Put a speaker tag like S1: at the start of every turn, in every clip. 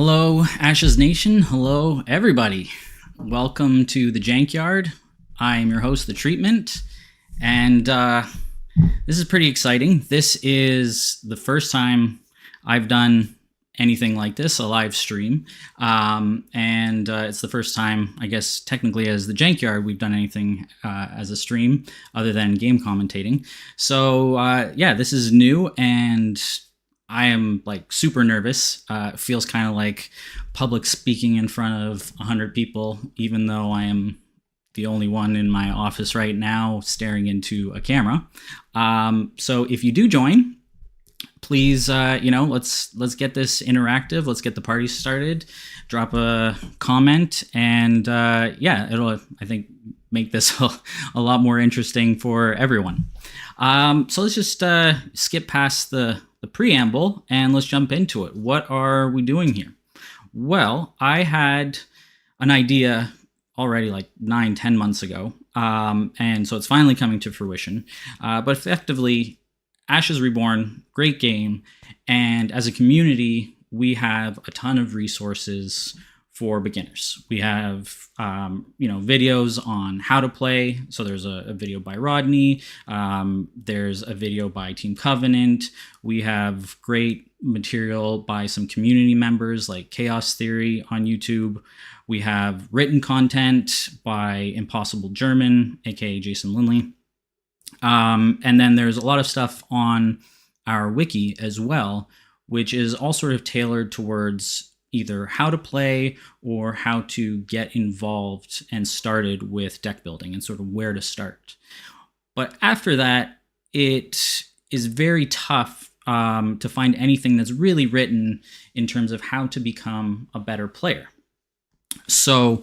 S1: Hello, Ashes Nation. Hello, everybody. Welcome to the Jankyard. I am your host, The Treatment, and this is pretty exciting. This is the first time I've done anything like this, a live stream, and it's the first time, I guess, technically as the Jankyard, we've done anything as a stream other than game commentating. So, yeah, this is new, and I am like super nervous. It feels kind of like public speaking in front of 100 people, even though I am the only one in my office right now staring into a camera. So if you do join, please, let's get this interactive. Let's get the party started. Drop a comment, and it'll, I think, make this a lot more interesting for everyone. So let's just skip past the preamble and let's jump into it. What are we doing here? Well, I had an idea already like 9-10 months ago, and so it's finally coming to fruition. But effectively, Ashes Reborn, great game, and as a community, we have a ton of resources for beginners. We have, videos on how to play. So there's a video by Rodney. There's a video by Team Covenant. We have great material by some community members like Chaos Theory on YouTube. We have written content by Impossible German, aka Jason Lindley. And then there's a lot of stuff on our wiki as well, which is all sort of tailored towards either how to play or how to get involved and started with deck building and sort of where to start. But after that, it is very tough to find anything that's really written in terms of how to become a better player. So,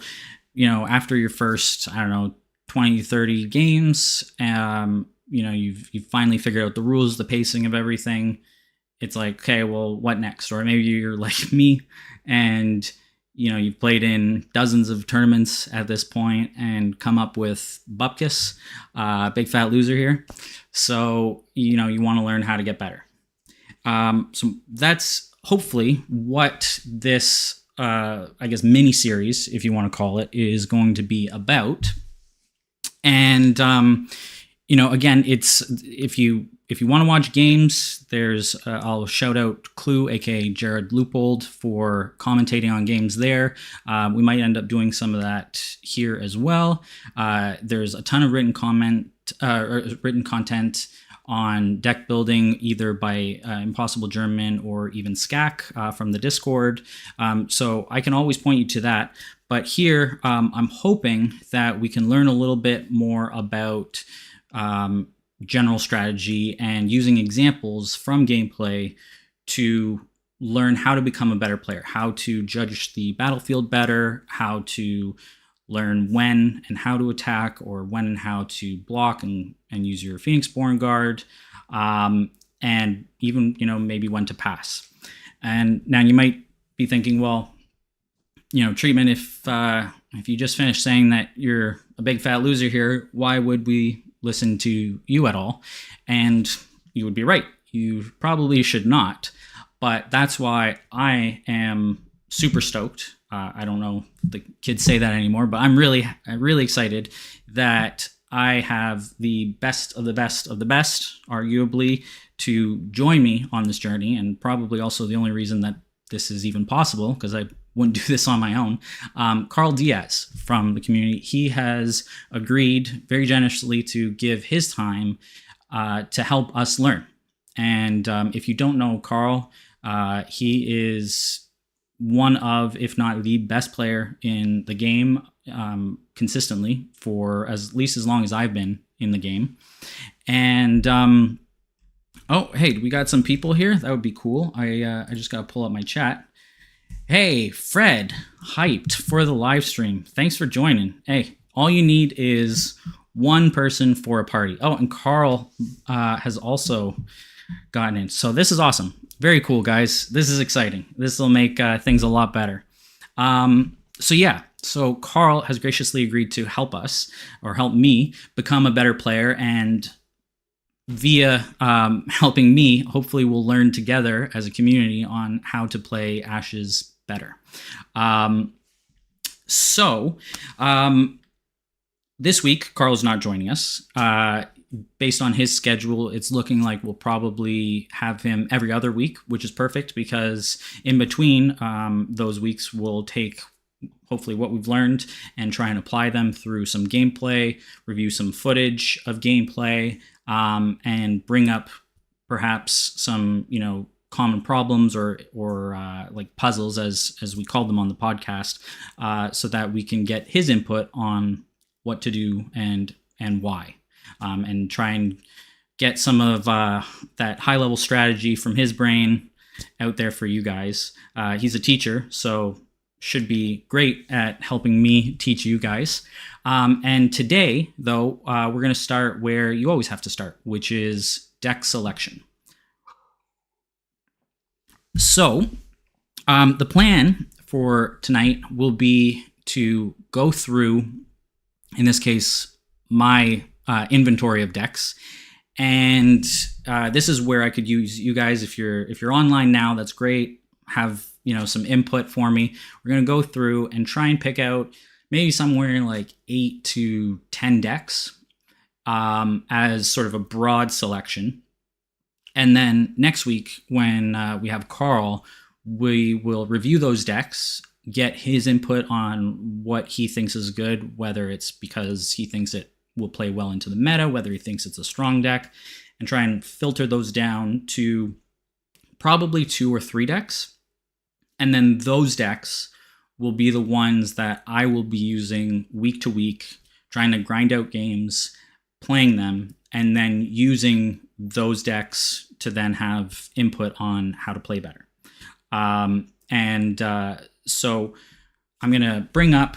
S1: after your first, 20, 30 games, you've finally figured out the rules, the pacing of everything. It's like, okay, well, what next? Or maybe you're like me and, you've played in dozens of tournaments at this point and come up with Bupkis, big fat loser here. So, you want to learn how to get better. So that's hopefully what this, mini series, if you want to call it, is going to be about. And, again, it's if you want to watch games, there's I'll shout out Clue, aka Jared Loopold, for commentating on games there. We might end up doing some of that here as well. There's a ton of written content on deck building, either by Impossible German or even Skak from the Discord. So I can always point you to that. But here, I'm hoping that we can learn a little bit more about general strategy and using examples from gameplay to learn how to become a better player, how to judge the battlefield better, how to learn when and how to attack, or when and how to block and use your Phoenixborn guard, and even, maybe when to pass. And now you might be thinking, well, Treatment, if you just finished saying that you're a big fat loser here, why would we listen to you at all? And you would be right. You probably should not. But that's why I am super stoked. I don't know if the kids say that anymore, but I'm really excited that I have the best of the best of the best, arguably, to join me on this journey, and probably also the only reason that this is even possible, because I wouldn't do this on my own. Carl Diaz from the community, he has agreed very generously to give his time to help us learn. And if you don't know Carl, he is one of, if not the best player in the game consistently for at least as long as I've been in the game. And oh, hey, we got some people here. That would be cool. I just got to pull up my chat. Hey, Fred, hyped for the live stream. Thanks for joining. Hey, all you need is one person for a party. Oh, and Carl has also gotten in. So this is awesome. Very cool, guys. This is exciting. This will make things a lot better. So Carl has graciously agreed to help us, or help me, become a better player, and via helping me, hopefully we'll learn together as a community on how to play Ashes better. So this week, Carl's not joining us. Based on his schedule, it's looking like we'll probably have him every other week, which is perfect because in between those weeks, we'll take hopefully what we've learned and try and apply them through some gameplay, review some footage of gameplay, and bring up perhaps some, common problems or like puzzles as we call them on the podcast, so that we can get his input on what to do and why, and try and get some of that high level strategy from his brain out there for you guys. He's a teacher, so should be great at helping me teach you guys. And today, though, we're going to start where you always have to start, which is deck selection. So the plan for tonight will be to go through, in this case, my inventory of decks. And this is where I could use you guys. If you're online now, that's great. Have some input for me. We're going to go through and try and pick out maybe somewhere like 8 to 10 decks as sort of a broad selection. And then next week, when we have Carl, we will review those decks, get his input on what he thinks is good, whether it's because he thinks it will play well into the meta, whether he thinks it's a strong deck, and try and filter those down to probably 2 or 3 decks. And then those decks will be the ones that I will be using week to week, trying to grind out games, playing them, and then using those decks to then have input on how to play better. So I'm going to bring up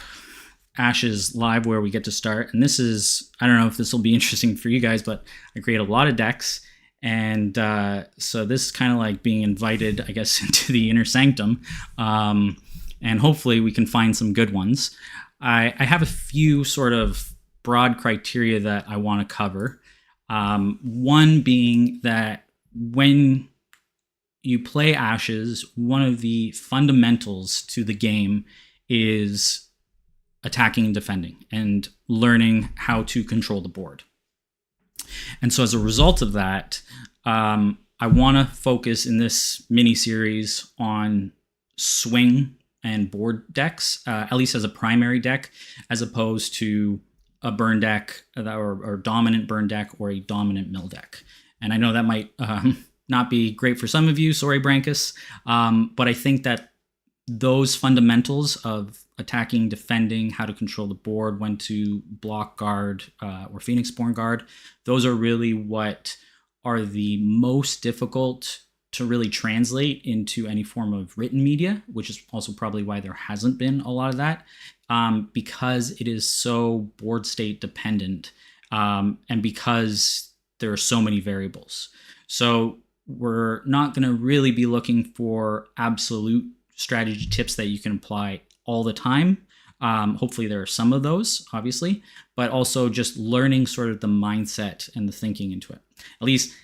S1: Ash's live where we get to start. And this is, I don't know if this will be interesting for you guys, but I create a lot of decks. And so this is kind of like being invited, I guess, into the inner sanctum. And hopefully we can find some good ones. I have a few sort of broad criteria that I want to cover. One being that when you play Ashes, one of the fundamentals to the game is attacking and defending and learning how to control the board. And so as a result of that, I want to focus in this mini series on swing and board decks, at least as a primary deck, as opposed to a burn deck or dominant burn deck or a dominant mill deck. And I know that might not be great for some of you, sorry Brankus, but I think that those fundamentals of attacking, defending, how to control the board, when to block guard or Phoenix-born guard, those are really what are the most difficult to really translate into any form of written media, which is also probably why there hasn't been a lot of that, because it is so board state dependent, and because there are so many variables. So we're not going to really be looking for absolute strategy tips that you can apply all the time. Hopefully there are some of those, obviously, but also just learning sort of the mindset and the thinking into it. At least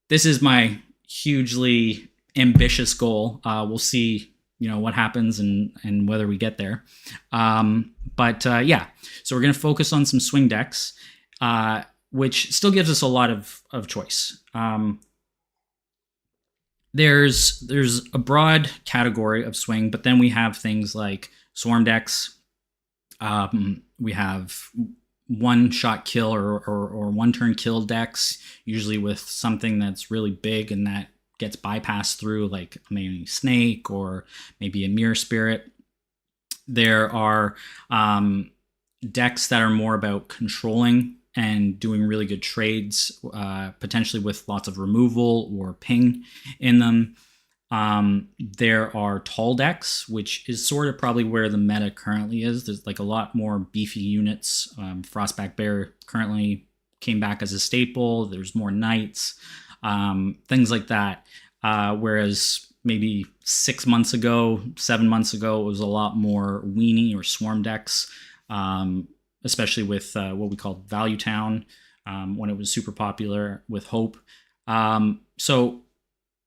S1: this is my hugely ambitious goal. We'll see, what happens and whether we get there. Yeah, so we're going to focus on some swing decks, which still gives us a lot of choice. There's a broad category of swing, but then we have things like swarm decks. We have one-shot kill or one-turn kill decks, usually with something that's really big and that gets bypassed through, like maybe Snake or maybe a Mirror Spirit. There are decks that are more about controlling and doing really good trades, potentially with lots of removal or ping in them. There are tall decks, which is sort of probably where the meta currently is. There's like a lot more beefy units. Frostback Bear currently came back as a staple. There's more knights, things like that. Whereas maybe 6 months ago, 7 months ago, it was a lot more weenie or swarm decks, especially with what we called Value Town, when it was super popular with Hope. So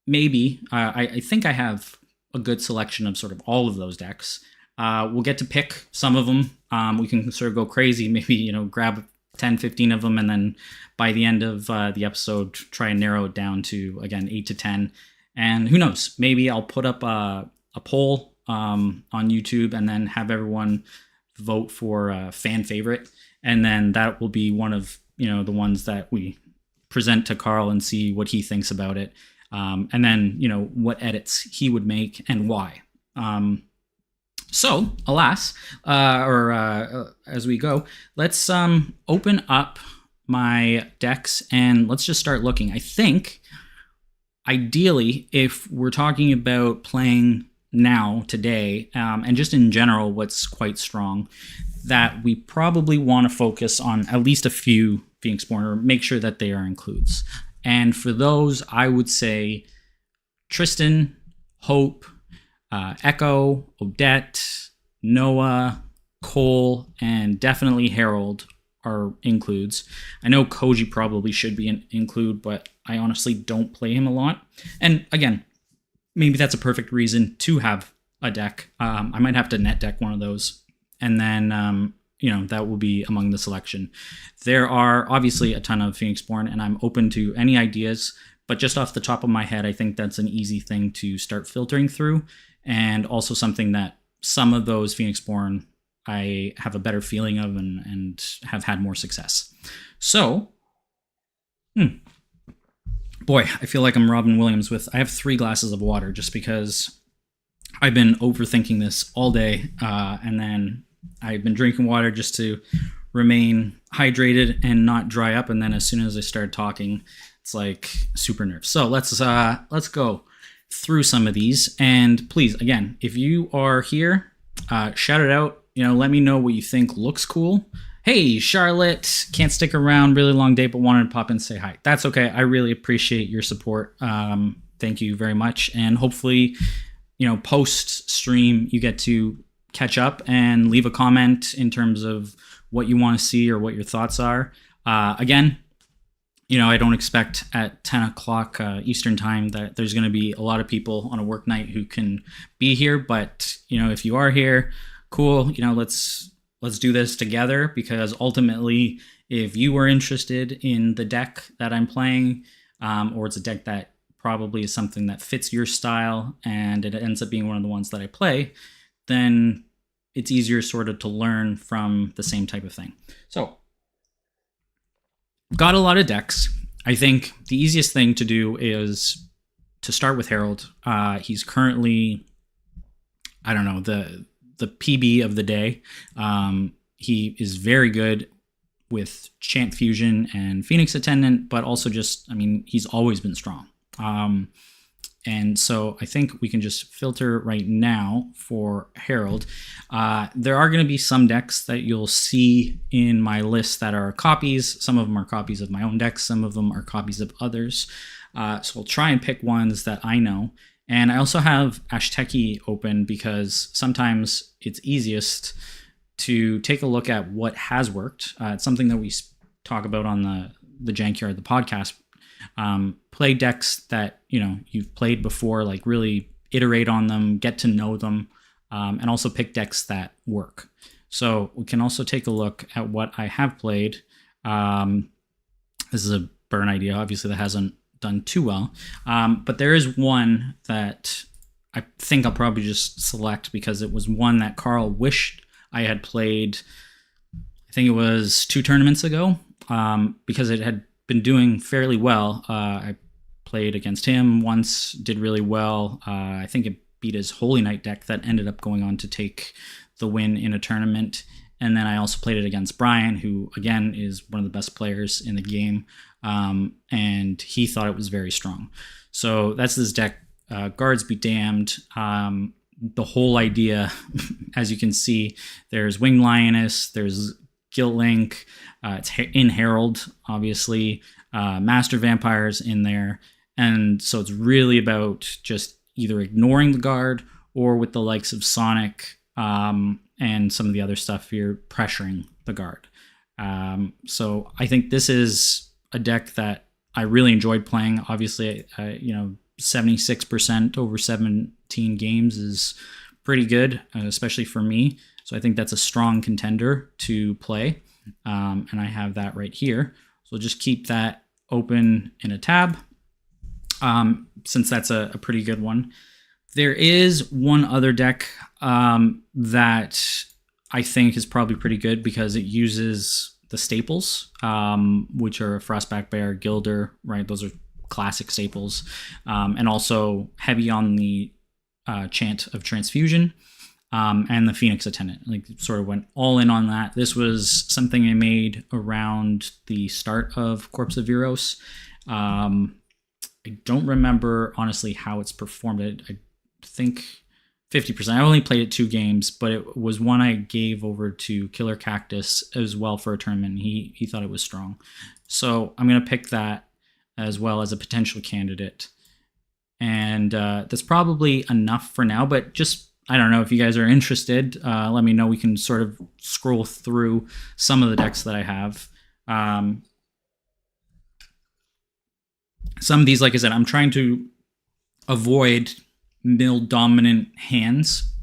S1: maybe I think I have a good selection of sort of all of those decks. We'll get to pick some of them. We can sort of go crazy, maybe, grab 10, 15 of them, and then by the end of the episode, try and narrow it down to, again, 8 to 10. And who knows, maybe I'll put up a poll on YouTube and then have everyone vote for a fan favorite. And then that will be one of, the ones that we present to Carl and see what he thinks about it. And then, what edits he would make and why. So, alas, as we go, let's open up my decks and let's just start looking. I think, ideally, if we're talking about playing now, today, and just in general what's quite strong, that we probably want to focus on at least a few Phoenixborn, or make sure that they are includes. And for those, I would say Tristan, Hope, Echo, Odette, Noah, Cole, and definitely Harold are includes. I know Koji probably should be an include, but I honestly don't play him a lot. And again, maybe that's a perfect reason to have a deck. I might have to net deck one of those, and then that will be among the selection. There are obviously a ton of Phoenixborn, and I'm open to any ideas, but just off the top of my head, I think that's an easy thing to start filtering through, and also something that some of those Phoenixborn I have a better feeling of and have had more success. So, boy, I feel like I'm Robin Williams I have 3 glasses of water just because I've been overthinking this all day, and then I've been drinking water just to remain hydrated and not dry up. And then as soon as I start talking, it's like super nervous. So let's go through some of these. And please, again, if you are here, shout it out. Let me know what you think looks cool. Hey, Charlotte, can't stick around, really long day, but wanted to pop in and say hi. That's okay. I really appreciate your support. Thank you very much. And hopefully, post stream, you get to catch up and leave a comment in terms of what you want to see or what your thoughts are. Again, I don't expect at 10 o'clock Eastern time that there's going to be a lot of people on a work night who can be here. But, if you are here, cool. Let's do this together, because ultimately, if you are interested in the deck that I'm playing, or it's a deck that probably is something that fits your style and it ends up being one of the ones that I play, then it's easier sort of to learn from the same type of thing. So, got a lot of decks. I think the easiest thing to do is to start with Harold. He's currently, the PB of the day. He is very good with Chant Fusion and Phoenix Attendant, but also he's always been strong. And so I think we can just filter right now for Harold. There are going to be some decks that you'll see in my list that are copies. Some of them are copies of my own decks. Some of them are copies of others. So we'll try and pick ones that I know. And I also have Ashteki open because sometimes it's easiest to take a look at what has worked. It's something that we talk about on the Jankyard, the podcast. Play decks that you've played before, like really iterate on them, get to know them, and also pick decks that work. So we can also take a look at what I have played. This is a burn idea, obviously, that hasn't done too well, but there is one that I think I'll probably just select because it was one that Carl wished I had played. I think it was 2 tournaments ago, because it had been doing fairly well. I played against him once, did really well. I think it beat his Holy Knight deck that ended up going on to take the win in a tournament. And then I also played it against Brian, who again is one of the best players in the game, and he thought it was very strong. So that's this deck, Guards Be Damned. The whole idea, as you can see, there's Winged Lioness, there's Guilt Link, it's in Herald, obviously, Master Vampires in there. And so it's really about just either ignoring the guard or with the likes of Sonic and some of the other stuff, you're pressuring the guard. So I think this is a deck that I really enjoyed playing. Obviously, 76% over 17 games is pretty good, especially for me. So I think that's a strong contender to play. And I have that right here. So just keep that open in a tab, since that's a pretty good one. There is one other deck that I think is probably pretty good because it uses the staples, which are Frostback Bear, Gilder, right? Those are classic staples, and also heavy on the chant of Transfusion, and the Phoenix Attendant. Like, sort of went all in on that. This was something I made around the start of Corpse of Viros. I don't remember honestly how it's performed. I think 50%. I only played it 2 games, but it was one I gave over to Killer Cactus as well for a tournament. He thought it was strong. So I'm going to pick that as well as a potential candidate. And that's probably enough for now, but just, I don't know if you guys are interested, let me know. We can sort of scroll through some of the decks that I have. Some of these, like I said, I'm trying to avoid mill dominant hands.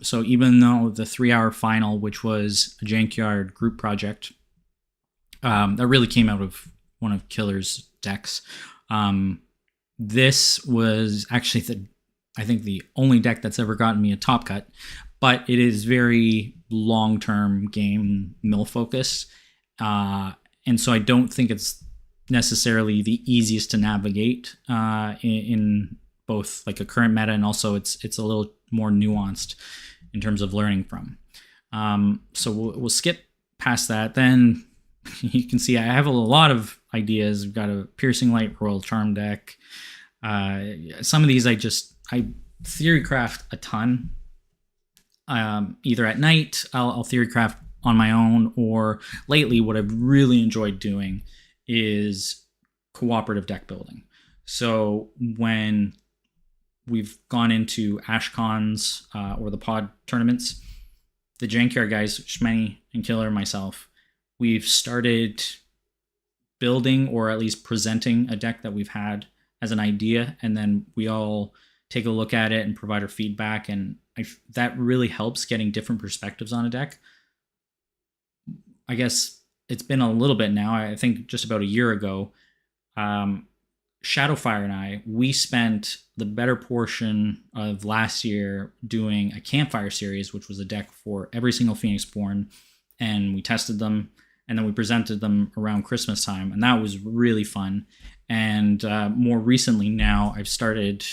S1: So even though the 3-hour final, which was a Jankyard group project, that really came out of one of Killer's decks. This was actually I think the only deck that's ever gotten me a top cut, but it is very long-term game mill focused. And so I don't think it's necessarily the easiest to navigate in both like a current meta, and also it's a little more nuanced in terms of learning from. So we'll skip past that. Then you can see I have a lot of ideas. We've got a Piercing Light Royal Charm deck. Some of these I theory craft a ton. Either at night I'll theory craft on my own, or lately what I've really enjoyed doing is cooperative deck building. So when we've gone into AshCons or the pod tournaments, the Jankyard guys, Schmo2Pro and Killer, myself, we've started building or at least presenting a deck that we've had as an idea, and then we all take a look at it and provide our feedback, and that really helps getting different perspectives on a deck. I guess it's been a little bit now. I think just about a year ago, Shadowfire and I, we spent the better portion of last year doing a campfire series, which was a deck for every single Phoenixborn, and we tested them, and then we presented them around Christmas time, and that was really fun. And more recently now, I've started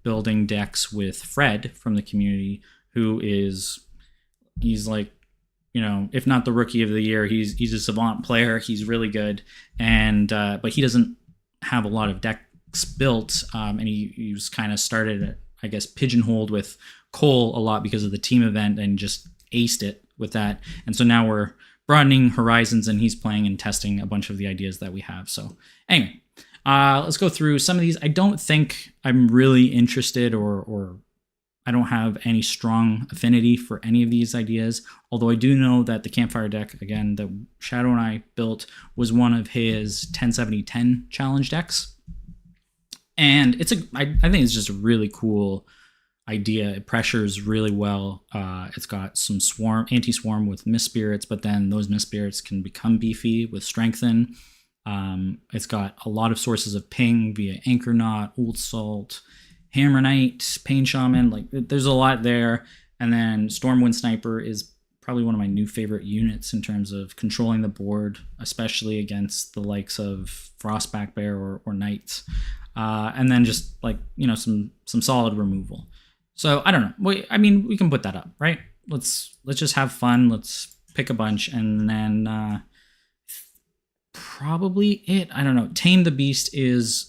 S1: building decks with Fred from the community, he's like, if not the rookie of the year, he's a savant player. He's really good, and but he doesn't have a lot of decks built, and he was kind of started, I guess, pigeonholed with Cole a lot because of the team event, and just aced it with that. And so now we're broadening horizons, and he's playing and testing a bunch of the ideas that we have. So anyway, let's go through some of these. I don't think I'm really interested, or I don't have any strong affinity for any of these ideas, although I do know that the Campfire deck, again, that Shadow and I built, was one of his 10-70-10 challenge decks. And I think it's just a really cool idea. It pressures really well. It's got some anti-swarm with Mist Spirits, but then those Mist Spirits can become beefy with Strengthen. It's got a lot of sources of ping via Anchor Knot, Old Salt, Hammer Knight, Pain Shaman. Like, there's a lot there. And then Stormwind Sniper is probably one of my new favorite units in terms of controlling the board, especially against the likes of Frostback Bear or Knights. And then just like, some solid removal. So I don't know. We can put that up, right? Let's just have fun. Let's pick a bunch, and then probably it. I don't know. Tame the Beast is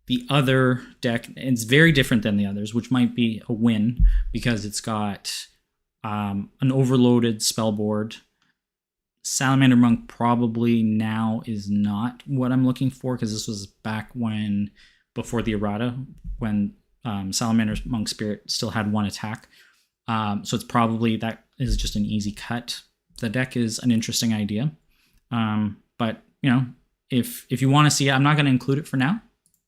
S1: the other deck. It's very different than the others, which might be a win because it's got an overloaded spell board. Salamander Monk probably now is not what I'm looking for, because this was back before the errata, when Salamander Monk Spirit still had 1 attack. So it's probably, that is just an easy cut. The deck is an interesting idea. But if you want to see it, I'm not going to include it for now.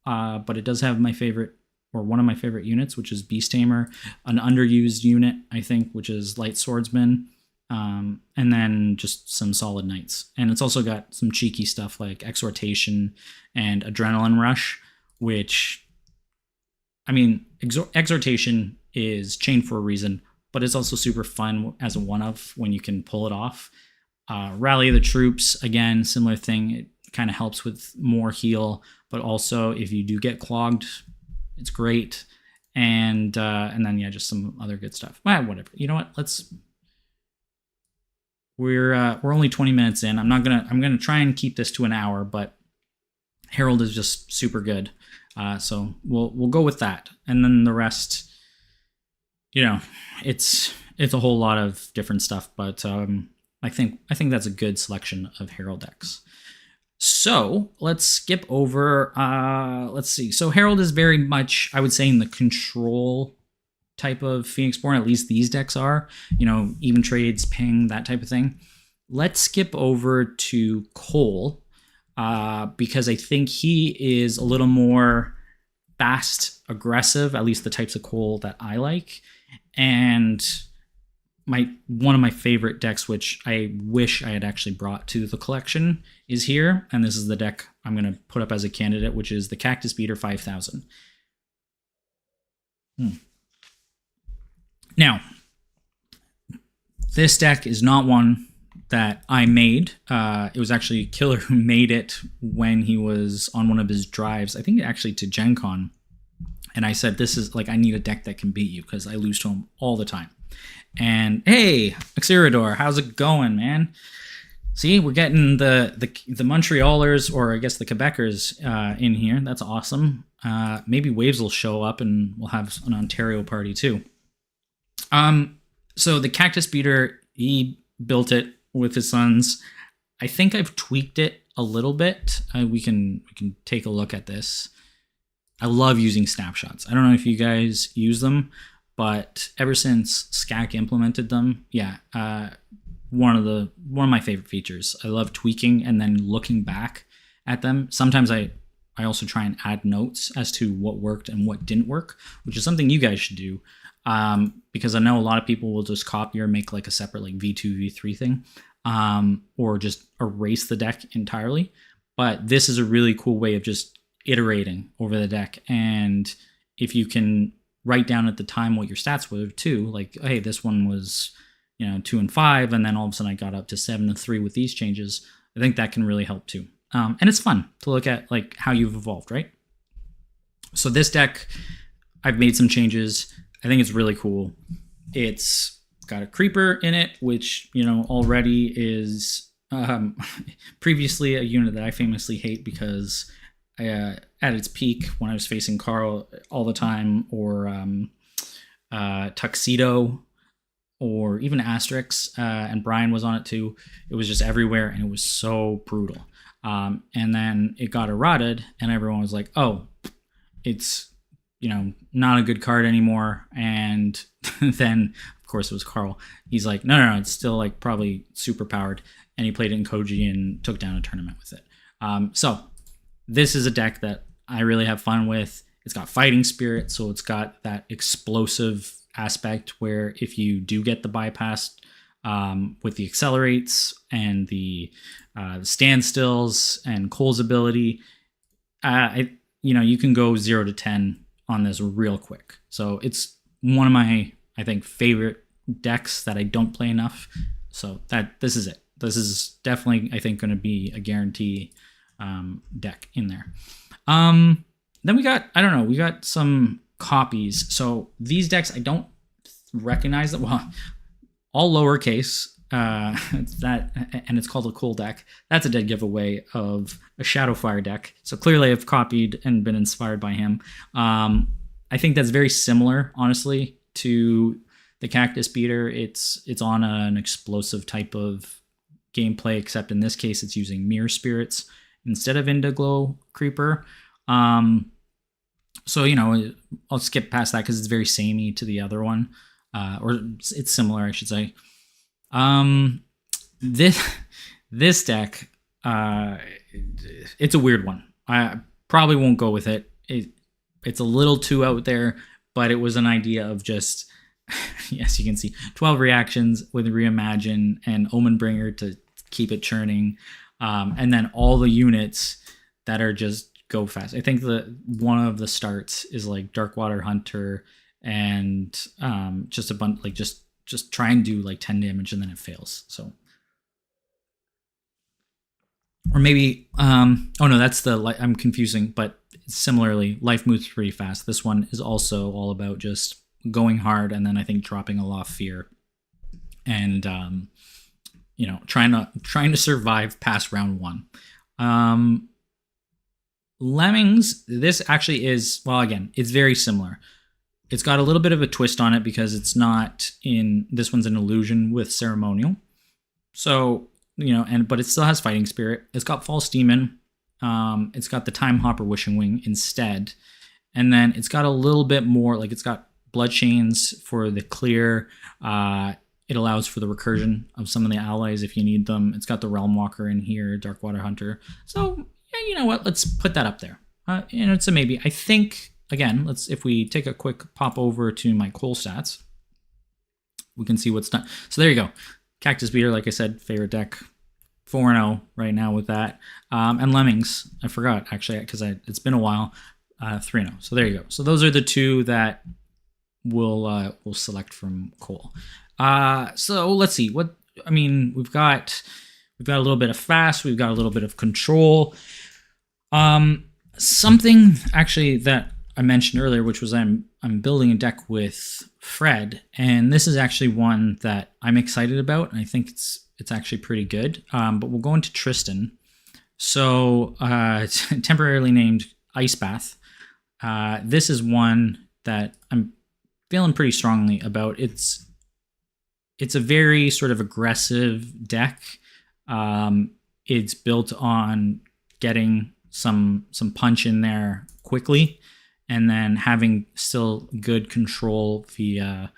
S1: but it does have my favorite, or one of my favorite units, which is Beast Tamer, an underused unit, I think, which is Light Swordsman, and then just some solid knights. And it's also got some cheeky stuff like Exhortation and Adrenaline Rush, which, I mean, Exhortation is chained for a reason, but it's also super fun as a one-of when you can pull it off. Rally the Troops, again, similar thing. It kind of helps with more heal, but also if you do get clogged, it's great. And then yeah, just some other good stuff. Whatever. You know what? We're only 20 minutes in. I'm gonna try and keep this to an hour, but Herald is just super good. So we'll go with that. And then the rest, it's a whole lot of different stuff, but I think that's a good selection of Herald decks. So let's skip over. Let's see. So Herald is very much, I would say, in the control type of Phoenixborn. At least these decks are. Even trades, ping, that type of thing. Let's skip over to Cole because I think he is a little more fast, aggressive. At least the types of Cole that I like, and one of my favorite decks, which I wish I had actually brought to the collection, is here. And this is the deck I'm going to put up as a candidate, which is the Cactus Beater 5000. Now, this deck is not one that I made. It was actually Killer who made it when he was on one of his drives, I think actually to Gen Con. And I said, this is I need a deck that can beat you because I lose to him all the time. And hey, Exirador, how's it going, man? See, we're getting the Montrealers, or I guess the Quebecers, in here. That's awesome. Maybe Waves will show up and we'll have an Ontario party too. So the Cactus Beater, he built it with his sons. I think I've tweaked it a little bit. We can take a look at this. I love using snapshots. I don't know if you guys use them, but ever since SCAC implemented them, one of my favorite features. I love tweaking and then looking back at them. Sometimes I also try and add notes as to what worked and what didn't work, which is something you guys should do, because I know a lot of people will just copy or make a separate V2, V3 thing, or just erase the deck entirely. But this is a really cool way of just iterating over the deck, and if you can write down at the time what your stats were too, hey, this one was 2 and 5, and then all of a sudden I got up to 7 and 3 with these changes. I think that can really help too, and it's fun to look at how you've evolved, right? So this deck, I've made some changes. I think it's really cool. It's got a creeper in it, which already is previously a unit that I famously hate because at its peak when I was facing Carl all the time, or Tuxedo, or even Asterix, and Brian was on it too. It was just everywhere, and it was so brutal. And then it got eroded, and everyone was like, oh, it's not a good card anymore. And then of course it was Carl. He's like, no, it's still probably super powered, and he played it in Koji and took down a tournament with it. So this is a deck that I really have fun with. It's got Fighting Spirit, so it's got that explosive aspect where if you do get the bypass with the accelerates and the standstills and Cole's ability, you can go 0 to 10 on this real quick. So it's one of my, I think, favorite decks that I don't play enough. So this is it. This is definitely, I think, going to be a guarantee deck in there. Then we got some copies. So these decks, I don't recognize them. Well, all lowercase. And it's called a cool deck. That's a dead giveaway of a Shadowfire deck. So clearly I've copied and been inspired by him. I think that's very similar, honestly, to the Cactus Beater. It's on an explosive type of gameplay, except in this case it's using Mirror Spirits instead of Indiglow Creeper. So, I'll skip past that because it's very samey to the other one. Or it's similar, I should say. This deck, it's a weird one. I probably won't go with it. it's a little too out there, but it was an idea of just, yes, you can see 12 reactions with Reimagine and Omenbringer to keep it churning. And then all the units that are just go fast. I think one of the starts is like Darkwater Hunter and just a bunch, like just try and do like 10 damage and then it fails. So, or maybe, oh no, that's I'm confusing, but similarly, life moves pretty fast. This one is also all about just going hard and then I think dropping a lot of fear and, trying to survive past round one. Lemmings, this actually is, well, again, it's very similar. It's got a little bit of a twist on it because it's not this one's an illusion with ceremonial. So, but it still has fighting spirit. It's got false demon. It's got the time hopper wishing wing instead. And then it's got a little bit more, like it's got blood chains for the clear. It allows for the recursion of some of the allies if you need them. It's got the Realm Walker in here, Darkwater Hunter. So, yeah, you know what? Let's put that up there. It's a maybe. I think, again, if we take a quick pop over to my Cole stats, we can see what's done. So there you go. Cactus Beater, like I said, favorite deck. 4-0 right now with that. And Lemmings, I forgot, actually, because it's been a while. 3-0. So there you go. So those are the two that we'll select from Cole. So let's see. We've got a little bit of fast. We've got a little bit of control. Something actually that I mentioned earlier, which was I'm building a deck with Fred, and this is actually one that I'm excited about, and I think it's actually pretty good. But we'll go into Tristan. So it's temporarily named Ice Bath. This is one that I'm feeling pretty strongly about. It's a very sort of aggressive deck. It's built on getting some punch in there quickly, and then having still good control via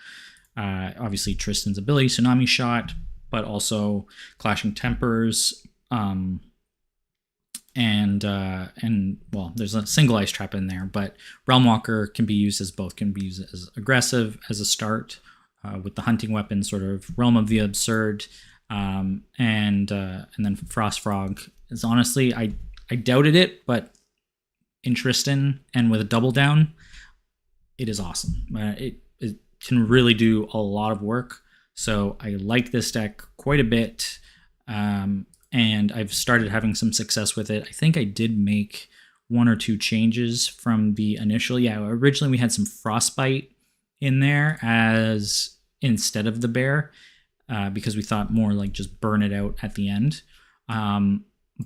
S1: obviously Tristan's ability, Tsunami Shot, but also Clashing Tempers, and well, there's a single ice trap in there, but Realm Walker can be used as both. Can be used as aggressive as a start with the hunting weapon, sort of Realm of the Absurd, and then Frost Frog is honestly I doubted it, but in Tristan and with a double down, it is awesome. It can really do a lot of work. So I like this deck quite a bit, and I've started having some success with it. I think I did make 1 or 2 changes from the initial. Yeah, originally we had some Frostbite in there as instead of the bear, because we thought more like just burn it out at the end.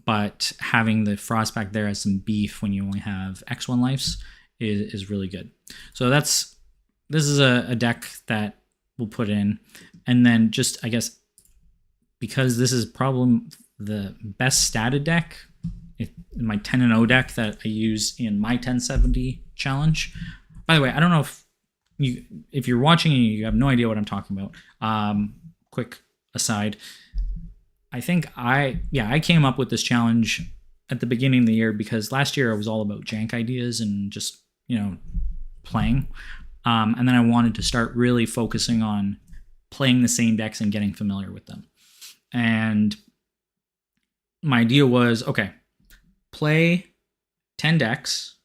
S1: But having the Frostback there as some beef when you only have X1 lives is really good. So this is a deck that we'll put in. And then just, I guess, because this is probably the best statted deck, in my 10-0 deck that I use in my 1070 challenge. By the way, I don't know if you're watching and you have no idea what I'm talking about. Quick aside. I think I came up with this challenge at the beginning of the year because last year I was all about jank ideas and just, playing. And then I wanted to start really focusing on playing the same decks and getting familiar with them. And my idea was, okay, play 10 decks,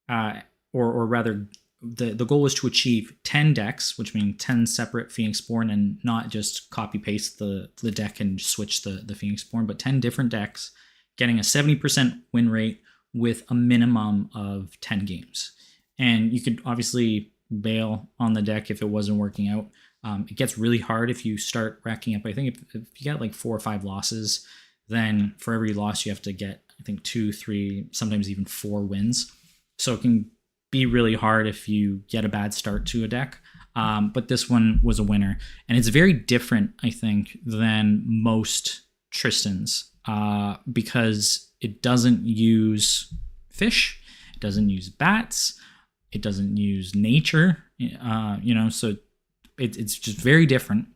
S1: or rather, the goal was to achieve 10 decks, which means 10 separate Phoenixborn, and not just copy paste the deck and switch the Phoenixborn, but 10 different decks, getting a 70% win rate with a minimum of 10 games. And you could obviously bail on the deck if it wasn't working out. It gets really hard if you start racking up. I think if you get like 4 or 5 losses, then for every loss you have to get, I think, 2, 3, sometimes even 4 wins. So it can be really hard if you get a bad start to a deck. But this one was a winner. And it's very different, I think, than most Tristans, because it doesn't use fish, it doesn't use bats, it doesn't use nature, so it's just very different.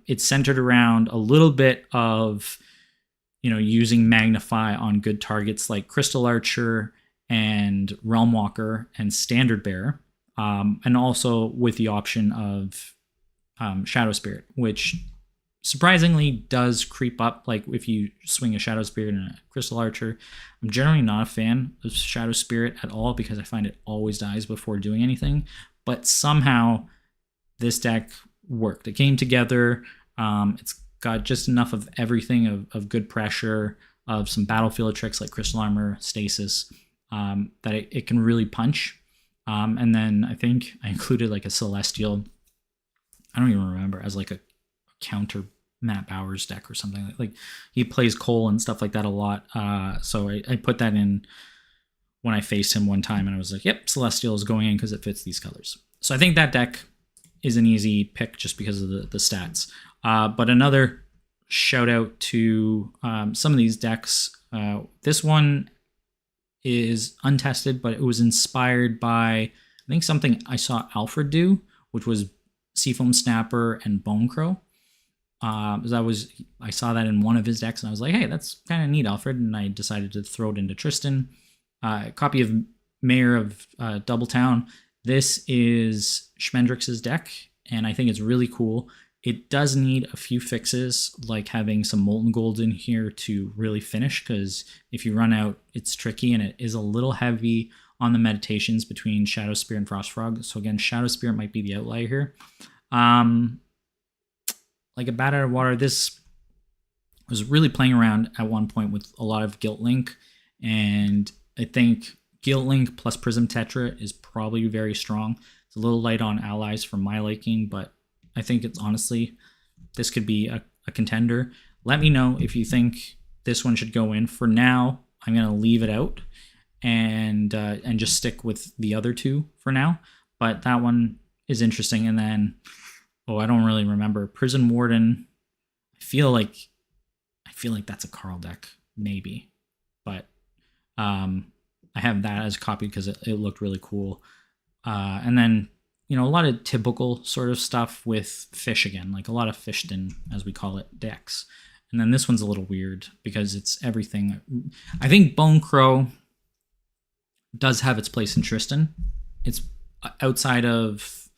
S1: It's centered around a little bit of, using Magnify on good targets like Crystal Archer and Realm Walker and Standard Bearer, and also with the option of Shadow Spirit, which surprisingly does creep up. Like if you swing a Shadow Spirit and a Crystal Archer, I'm generally not a fan of Shadow Spirit at all because I find it always dies before doing anything. But somehow this deck worked. It came together. It's got just enough of everything of good pressure, of some battlefield tricks like Crystal Armor, Stasis, that it can really punch. And then I think I included like a Celestial, I don't even remember, as like a counter Matt Bowers deck or something. Like he plays Cole and stuff like that a lot. So I put that in when I faced him one time and I was like, yep, Celestial is going in because it fits these colors. So I think that deck is an easy pick just because of the stats. But another shout out to some of these decks. This one is untested, but it was inspired by, I think, something I saw Alfred do, which was Seafoam Snapper and Bone Crow. I saw that in one of his decks and I was like, hey, that's kind of neat, Alfred. And I decided to throw it into Tristan. A copy of Mayor of Doubletown. This is Schmendrix's deck, and I think it's really cool. It does need a few fixes, like having some Molten Gold in here to really finish, because if you run out, it's tricky, and it is a little heavy on the meditations between Shadow Spear and Frost Frog. So again, Shadow Spear might be the outlier here. Like a bat out of water, this was really playing around at one point with a lot of Guilt Link, and I think Guilt Link plus Prism Tetra is probably very strong. It's a little light on allies for my liking, but I think it's honestly, this could be a contender. Let me know if you think this one should go in. For now, I'm going to leave it out and just stick with the other two for now. But that one is interesting. And then, I don't really remember. Prison Warden, I feel like that's a Carl deck, maybe. But I have that as a copy because it looked really cool. And then, a lot of typical sort of stuff with fish again, like a lot of Fishton, as we call it, decks. And then this one's a little weird because it's everything. I think Bone Crow does have its place in Tristan. It's outside of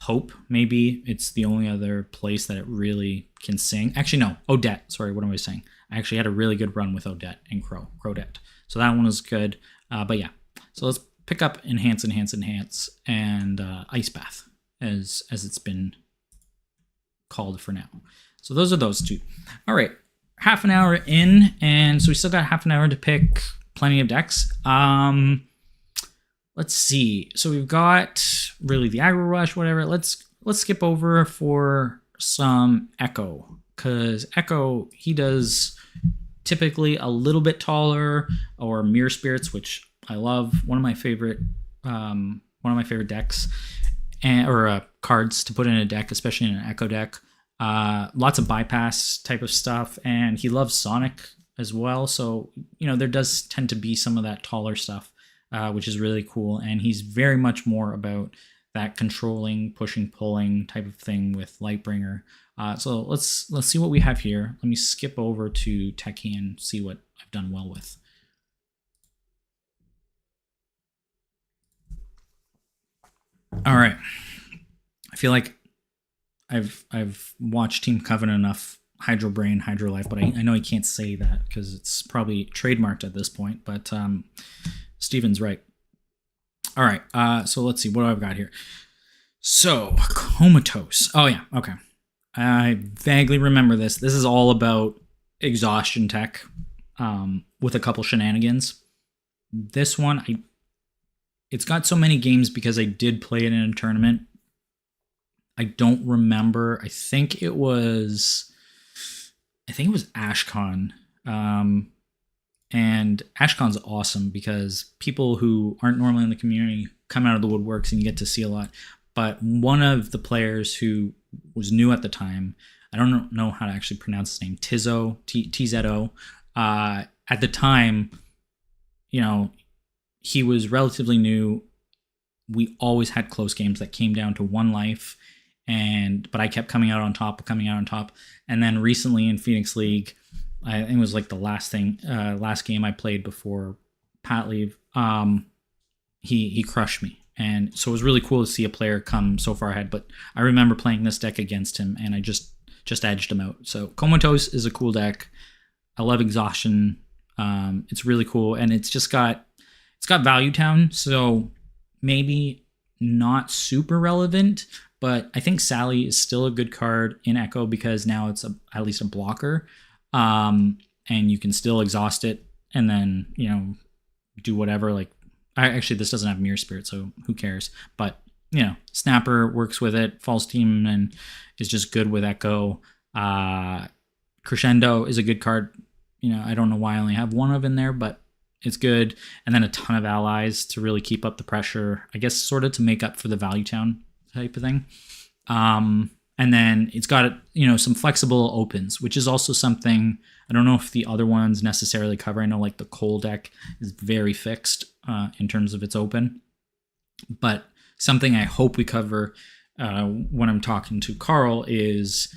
S1: Hope, maybe. It's the only other place that it really can sing. Actually, no, Odette. Sorry, what am I saying? I actually had a really good run with Odette and Crowdette. So that one was good. But yeah, so let's pick up Enhance, and Ice Bath as it's been called for now. So those are those two. All right, half an hour in, and so we still got half an hour to pick plenty of decks. Let's see. So we've got really the Aggro Rush, whatever. Let's skip over for some Echo, because Echo, he does typically a little bit taller, or Mirror Spirits, which I love. One of my favorite decks, or cards to put in a deck, especially in an Echo deck. Lots of bypass type of stuff, and he loves Sonic as well. So there does tend to be some of that taller stuff, which is really cool. And he's very much more about that controlling, pushing, pulling type of thing with Lightbringer. So let's see what we have here. Let me skip over to Techie and see what I've done well with. All right. I feel like I've watched Team Covenant enough, Hydro Brain, Hydro Life, but I know I can't say that because it's probably trademarked at this point, but Steven's right. All right, so let's see, what do I've got here? So, Comatose. Oh yeah, okay. I vaguely remember this. This is all about exhaustion tech with a couple shenanigans. This one, it's got so many games because I did play it in a tournament. I don't remember. I think it was AshCon. And AshCon's awesome because people who aren't normally in the community come out of the woodworks and you get to see a lot. But one of the players who was new at the time, I don't know how to actually pronounce his name, Tizzo, TZO. At the time, he was relatively new. We always had close games that came down to one life, but I kept coming out on top. And then recently in Phoenix League, I think it was like the last game I played before Pat Leave, he crushed me. And so it was really cool to see a player come so far ahead. But I remember playing this deck against him, and I just edged him out. So Comatose is a cool deck. I love Exhaustion. It's really cool, and it's got Value Town, so maybe not super relevant, but I think Sally is still a good card in Echo because now it's at least a blocker, and you can still exhaust it and then do whatever. Like, actually this doesn't have Mirror Spirit, so who cares? But Snapper works with it. False Team and is just good with Echo. Crescendo is a good card. I don't know why I only have one of in there, but it's good. And then a ton of allies to really keep up the pressure, I guess, sort of to make up for the Value Town type of thing. And then it's got some flexible opens, which is also something I don't know if the other ones necessarily cover. I know like the Cole deck is very fixed in terms of its open, but something I hope we cover when I'm talking to Carl is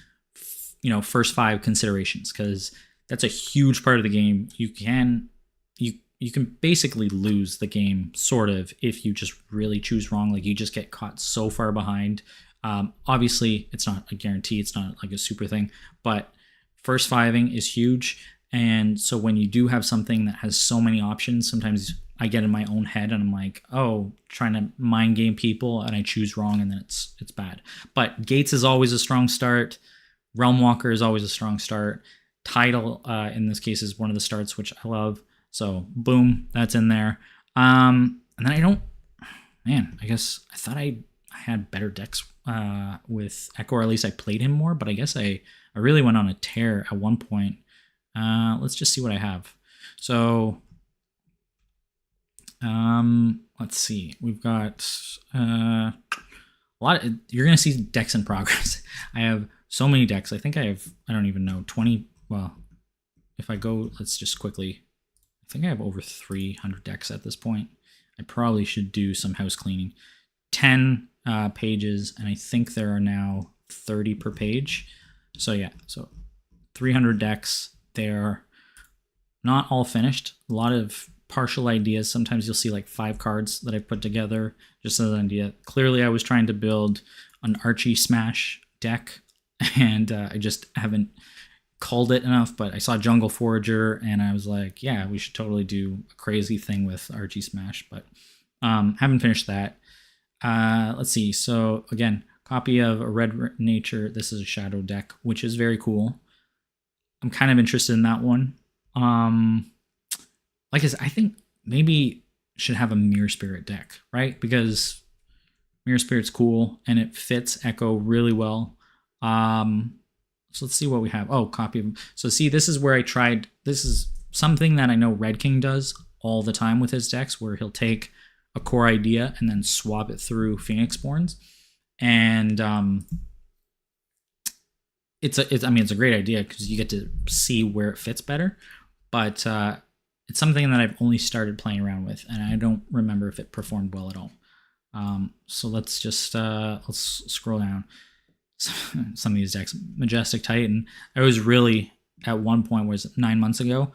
S1: first 5 considerations, because that's a huge part of the game. You can basically lose the game sort of if you just really choose wrong. Like, you just get caught so far behind. Obviously it's not a guarantee, it's not like a super thing, but first 5ing is huge. And so when you do have something that has so many options, sometimes I get in my own head and I'm like, oh, trying to mind game people, and I choose wrong, and then it's bad. But Gates is always a strong start. Realm Walker is always a strong start. Tidal in this case is one of the starts, which I love. So boom, that's in there. And then I guess I thought I had better decks with Echo, or at least I played him more, but I guess I really went on a tear at one point. Let's just see what I have. So let's see. We've got a lot of, you're going to see decks in progress. I have so many decks. I think I don't even know, 20. Well, if I go, let's just quickly, I think I have over 300 decks at this point. I probably should do some house cleaning. 10 pages, and I think there are now 30 per page. So yeah, so 300 decks. They're not all finished. A lot of partial ideas. Sometimes you'll see like 5 cards that I've put together just as an idea. Clearly I was trying to build an Archie Smash deck, and I just haven't called it enough, but I saw Jungle Forager and I was like, yeah, we should totally do a crazy thing with Archie Smash, but haven't finished that. Let's see. So again, copy of a Red Nature. This is a Shadow deck, which is very cool. I'm kind of interested in that one. Like I said, I think maybe should have a Mirror Spirit deck, right? Because Mirror Spirit's cool and it fits Echo really well. So let's see what we have. Oh, copy of. So see, this is where I tried. This is something that I know Red King does all the time with his decks, where he'll take a core idea and then swap it through Phoenixborns. And it's a great idea because you get to see where it fits better. But it's something that I've only started playing around with, and I don't remember if it performed well at all. So let's just let's scroll down. Some of these decks. Majestic Titan. I was really, at one point, was 9 months ago,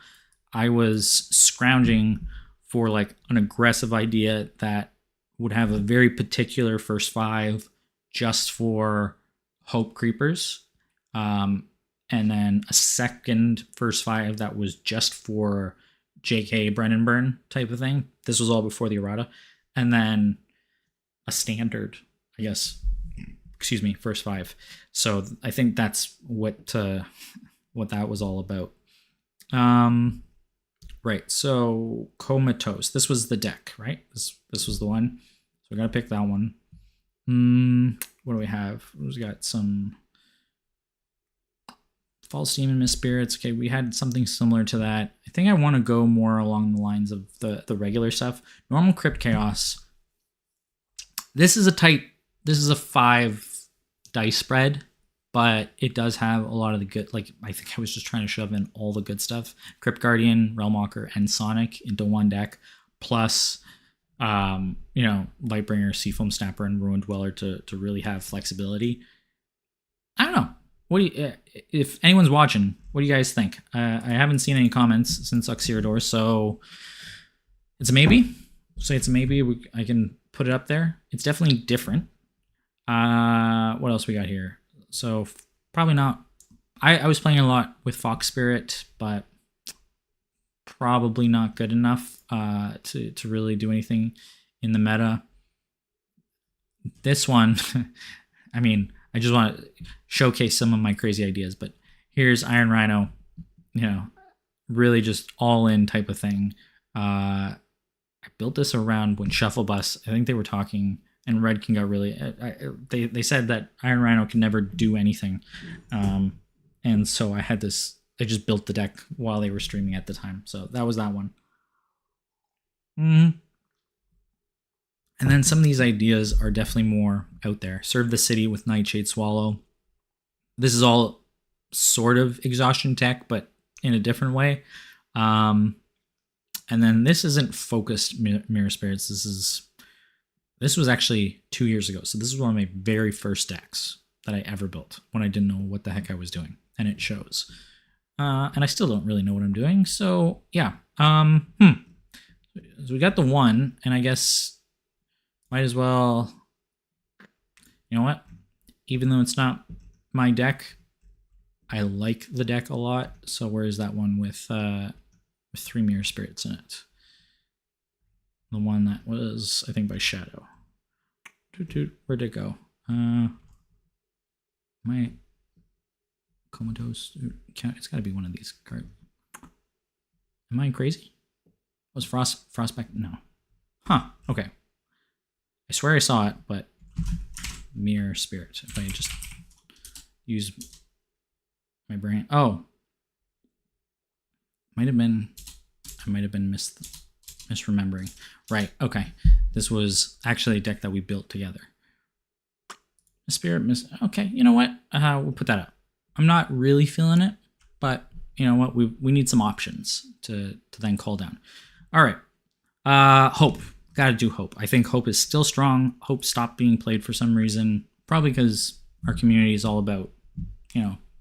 S1: I was scrounging for like an aggressive idea that would have a very particular first 5 just for Hope Creepers, and then a second first 5 that was just for JK Brennan Burn type of thing. This was all before the errata. And then a standard, I guess, first 5. So I think that's what that was all about. Right. So Comatose. This was the deck, right? This was the one. So I gotta pick that one. What do we have? We've got some False Demon, Miss Spirits. Okay, we had something similar to that. I think I want to go more along the lines of the regular stuff. Normal Crypt Chaos. This is a 5 dice spread, but it does have a lot of the good, like, I think I was just trying to shove in all the good stuff. Crypt Guardian, Realm Walker, and Sonic into one deck, plus Lightbringer, Seafoam Snapper, and Ruined Dweller to really have flexibility. I don't know. What do you, if anyone's watching, what do you guys think? I haven't seen any comments since Uxirador, so It's a maybe. Say it's a maybe. I can put it up there. It's definitely different. What else we got here? So probably not. I was playing a lot with Fox Spirit, but probably not good enough to really do anything in the meta. This one, I mean, I just want to showcase some of my crazy ideas, but here's Iron Rhino, really just all in type of thing. I built this around when Shuffle Bus, I think they were talking, and Redkin got really, they said that Iron Rhino can never do anything. And so I just built the deck while they were streaming at the time. So that was that one. And then some of these ideas are definitely more out there. Serve the City with Nightshade Swallow. This is all sort of exhaustion tech, but in a different way. And then this isn't focused Mirror Spirits. This was actually 2 years ago. So this is one of my very first decks that I ever built when I didn't know what the heck I was doing. And it shows. And I still don't really know what I'm doing. So yeah. So we got the one, and I guess might as well, you know what? Even though it's not my deck, I like the deck a lot. So where is that one with 3 Mirror Spirits in it? The one that was, I think, by Shadow. Where'd it go? My Comatose. It's got to be one of these cards. Am I crazy? Was Frostback? No. Huh. Okay. I swear I saw it, but Mirror Spirit. If I just use my brain. Oh. I might have been misremembering. Right. Okay. This was actually a deck that we built together. Okay. You know what? We'll put that up. I'm not really feeling it, but you know what? We need some options to then call down. All right. Hope. Got to do Hope. I think Hope is still strong. Hope stopped being played for some reason, probably because our community is all about,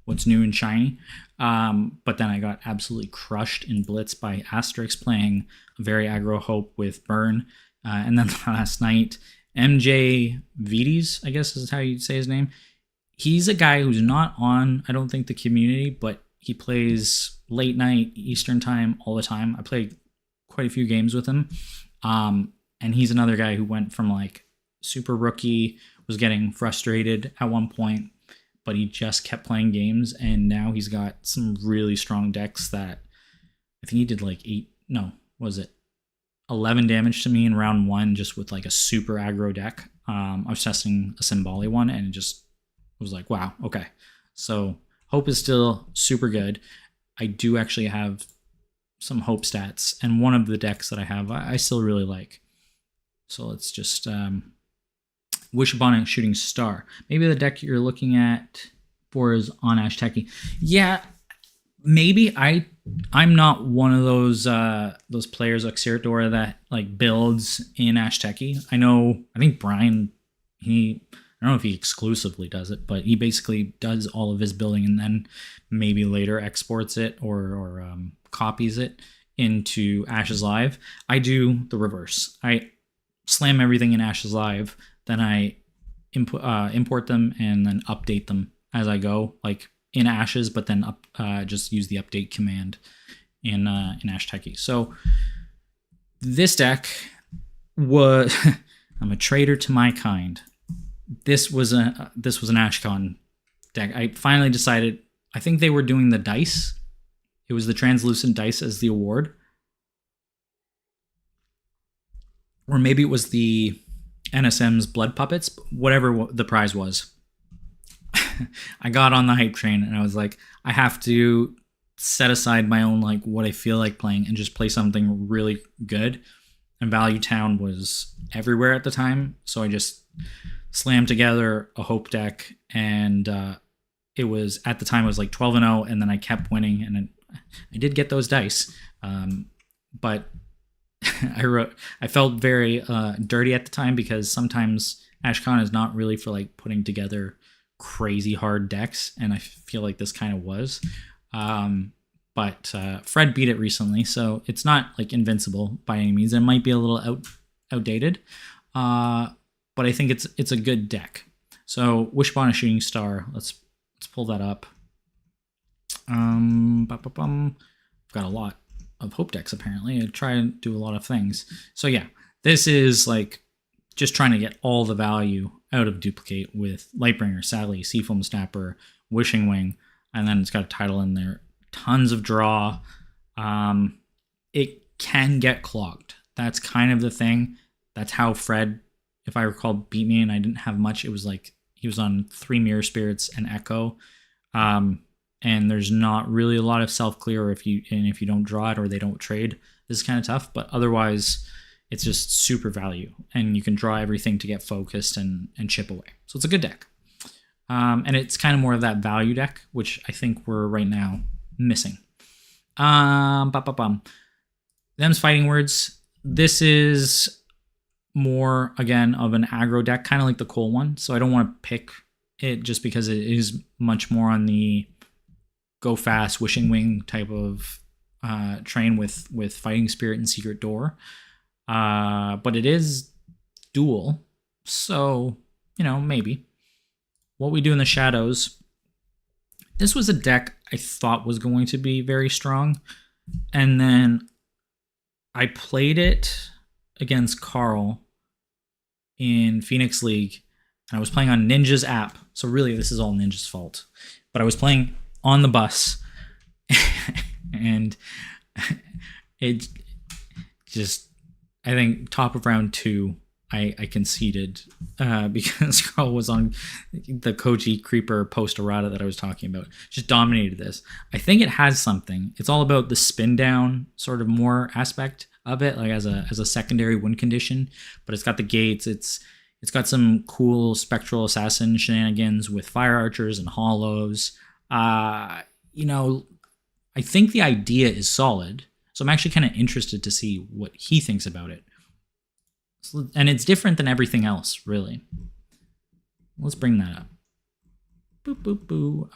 S1: what's new and shiny. But then I got absolutely crushed in Blitz by Asterix playing very aggro Hope with Burn. And then last night, MJ Vides, I guess is how you'd say his name. He's a guy who's not on, I don't think, the community, but he plays late night Eastern time all the time. I played quite a few games with him. And he's another guy who went from like super rookie, was getting frustrated at one point, but he just kept playing games. And now he's got some really strong decks that I think he did like 11 damage to me in round 1, just with like a super aggro deck. I was testing a Symboli one, and it just was like, wow, okay. So Hope is still super good. I do actually have some Hope stats, and one of the decks that I have, I still really like. So let's just Wish Upon a Shooting Star. Maybe the deck you're looking at for is on Ash Techie. Yeah, maybe. I'm not one of those players like Xeratdora that like builds in Ash Techie. I think Brian, I don't know if he exclusively does it, but he basically does all of his building and then maybe later exports it or copies it into Ashes Live. I do the reverse. I slam everything in Ashes Live, then I import them and then update them as I go, like in Ashes, but then just use the update command in Ash Techie. So this deck was I'm a traitor to my kind. This was an AshCon deck. I finally decided. I think they were doing the dice. It was the translucent dice as the award, or maybe it was the NSM's Blood Puppets. Whatever the prize was, I got on the hype train and I was like, I have to set aside my own like what I feel like playing and just play something really good. And Value Town was everywhere at the time, so I just slammed together a Hope deck, and it was at the time it was like 12-0, and then I kept winning, and I did get those dice, but I felt very dirty at the time, because sometimes AshCon is not really for like putting together crazy hard decks, and I feel like this kind of was. but Fred beat it recently, so it's not like invincible by any means. It might be a little outdated, but I think it's a good deck. So Wishbone a Shooting Star. Let's pull that up. I've got a lot of hope decks apparently. I try and do a lot of things. So yeah, this is like just trying to get all the value out of Duplicate with Lightbringer, Sally, Seafoam Snapper, Wishing Wing, and then it's got a title in there. Tons of draw. It can get clogged. That's kind of the thing. That's how Fred, if I recall, beat me, and I didn't have much. It was like he was on 3 Mirror Spirits and Echo. And there's not really a lot of self-clear if you don't draw it or they don't trade. This is kind of tough, but otherwise it's just super value, and you can draw everything to get focused and chip away. So it's a good deck. And it's kind of more of that value deck, which I think we're right now missing. Them's Fighting Words. This is more, again, of an aggro deck, kind of like the Cole one. So I don't want to pick it just because it is much more on the go fast, Wishing Wing type of train with Fighting Spirit and Secret Door. But it is dual, so, maybe. What we do in the shadows. This was a deck I thought was going to be very strong, and then I played it against Carl in Phoenix League, and I was playing on Ninja's app, so really this is all Ninja's fault. But I was playing on the bus, and it just, I think top of round 2, I conceded because Carl was on the Koji Creeper post errata that I was talking about. Just dominated this. I think it has something. It's all about the spin down sort of more aspect of it, like as a secondary win condition. But it's got the gates. It's got some cool Spectral Assassin shenanigans with Fire Archers and Hollows. I think the idea is solid. So I'm actually kind of interested to see what he thinks about it. And it's different than everything else, really. Let's bring that up. Boop, boop, boo.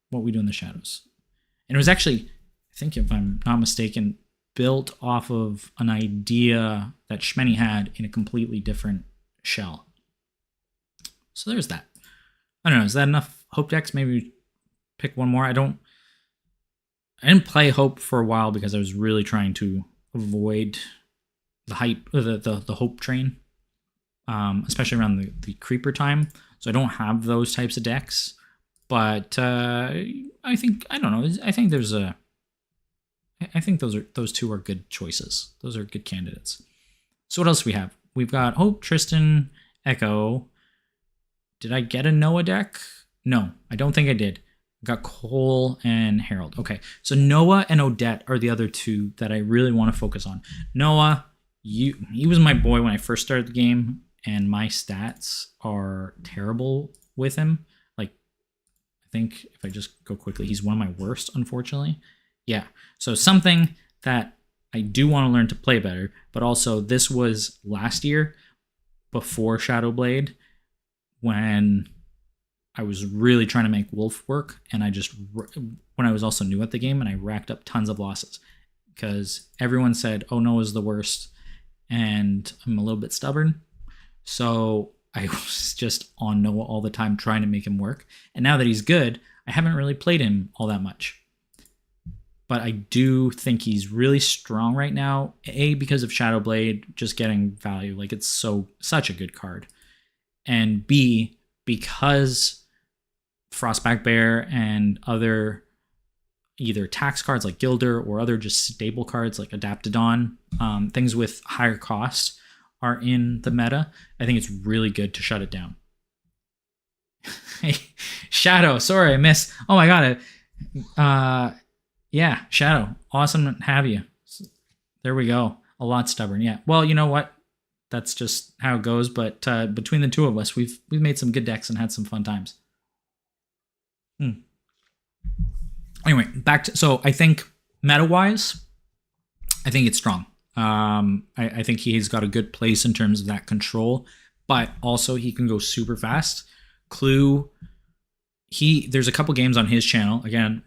S1: What we do in the shadows. And it was actually, I think if I'm not mistaken, built off of an idea that Schmo2Pro had in a completely different shell. So there's that. I don't know, is that enough Hope decks? Maybe pick one more. I didn't play Hope for a while because I was really trying to avoid the hype, the Hope train, especially around the Creeper time. So I don't have those types of decks, but I think those two are good choices. Those are good candidates. So what else do we have? We've got Hope, Tristan, Echo. Did I get a Noah deck? No, I don't think I did. I got Cole and Harold. Okay, so Noah and Odette are the other two that I really want to focus on. Noah, he was my boy when I first started the game, and my stats are terrible with him. Like, I think if I just go quickly, he's one of my worst, unfortunately. Yeah, so something that I do want to learn to play better, but also this was last year before Shadowblade when I was really trying to make Wolf work, and when I was also new at the game, and I racked up tons of losses because everyone said, oh, Noah's the worst, and I'm a little bit stubborn. So I was just on Noah all the time trying to make him work. And now that he's good, I haven't really played him all that much. But I do think he's really strong right now. A, because of Shadowblade just getting value. Like, it's such a good card. And B, because Frostback Bear and other either tax cards like Gilder or other just stable cards like Adaptodon, things with higher cost are in the meta, I think it's really good to shut it down. Hey, Shadow, sorry I missed. Oh my god. Yeah, Shadow, awesome to have you. There we go. A lot stubborn, yeah. Well, you know what? That's just how it goes. But between the two of us, we've made some good decks and had some fun times. Anyway, so I think meta-wise, I think it's strong. I think he's got a good place in terms of that control, but also he can go super fast. Clue, there's a couple games on his channel. Again,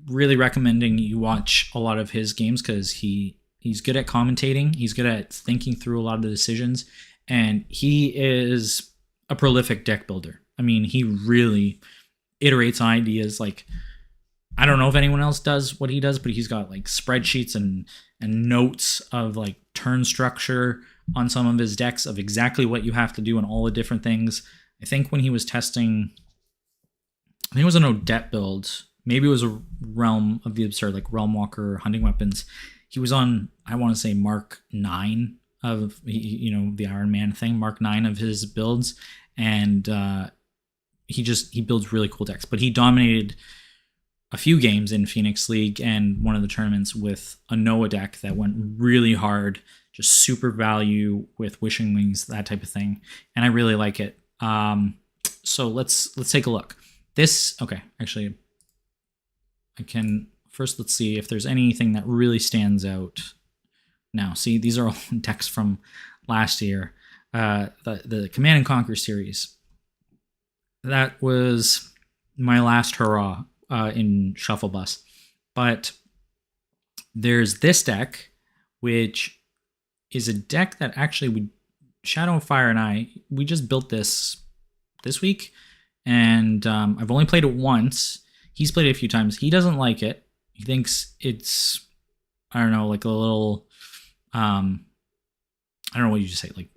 S2: really recommending you watch a lot of his games because he's good at commentating. He's good at thinking through a lot of the decisions, and he is a prolific deck builder. I mean, he really iterates on ideas. Like, I don't know if anyone else does what he does, but he's got like spreadsheets and notes of like turn structure on some of his decks of exactly what you have to do and all the different things. I think when he was testing, I think it was an Odette build. Maybe it was a Realm of the Absurd, like Realm Walker Hunting Weapons. He was on, I want to say, Mark 9 of, the Iron Man thing, Mark 9 of his builds. And he builds really cool decks. But he dominated a few games in Phoenix League and one of the tournaments with a Noah deck that went really hard, just super value with Wishing Wings, that type of thing. And I really like it. So let's take a look. Actually, I can first, let's see if there's anything that really stands out. Now, see, these are all decks from last year. The Command and Conquer series. That was my last hurrah in Shuffle Bus. But there's this deck, which is a deck that actually Shadow and Fire and I just built this week. And I've only played it once. He's played it a few times. He doesn't like it. He thinks it's, I don't know, like a little, I don't know what you just say, like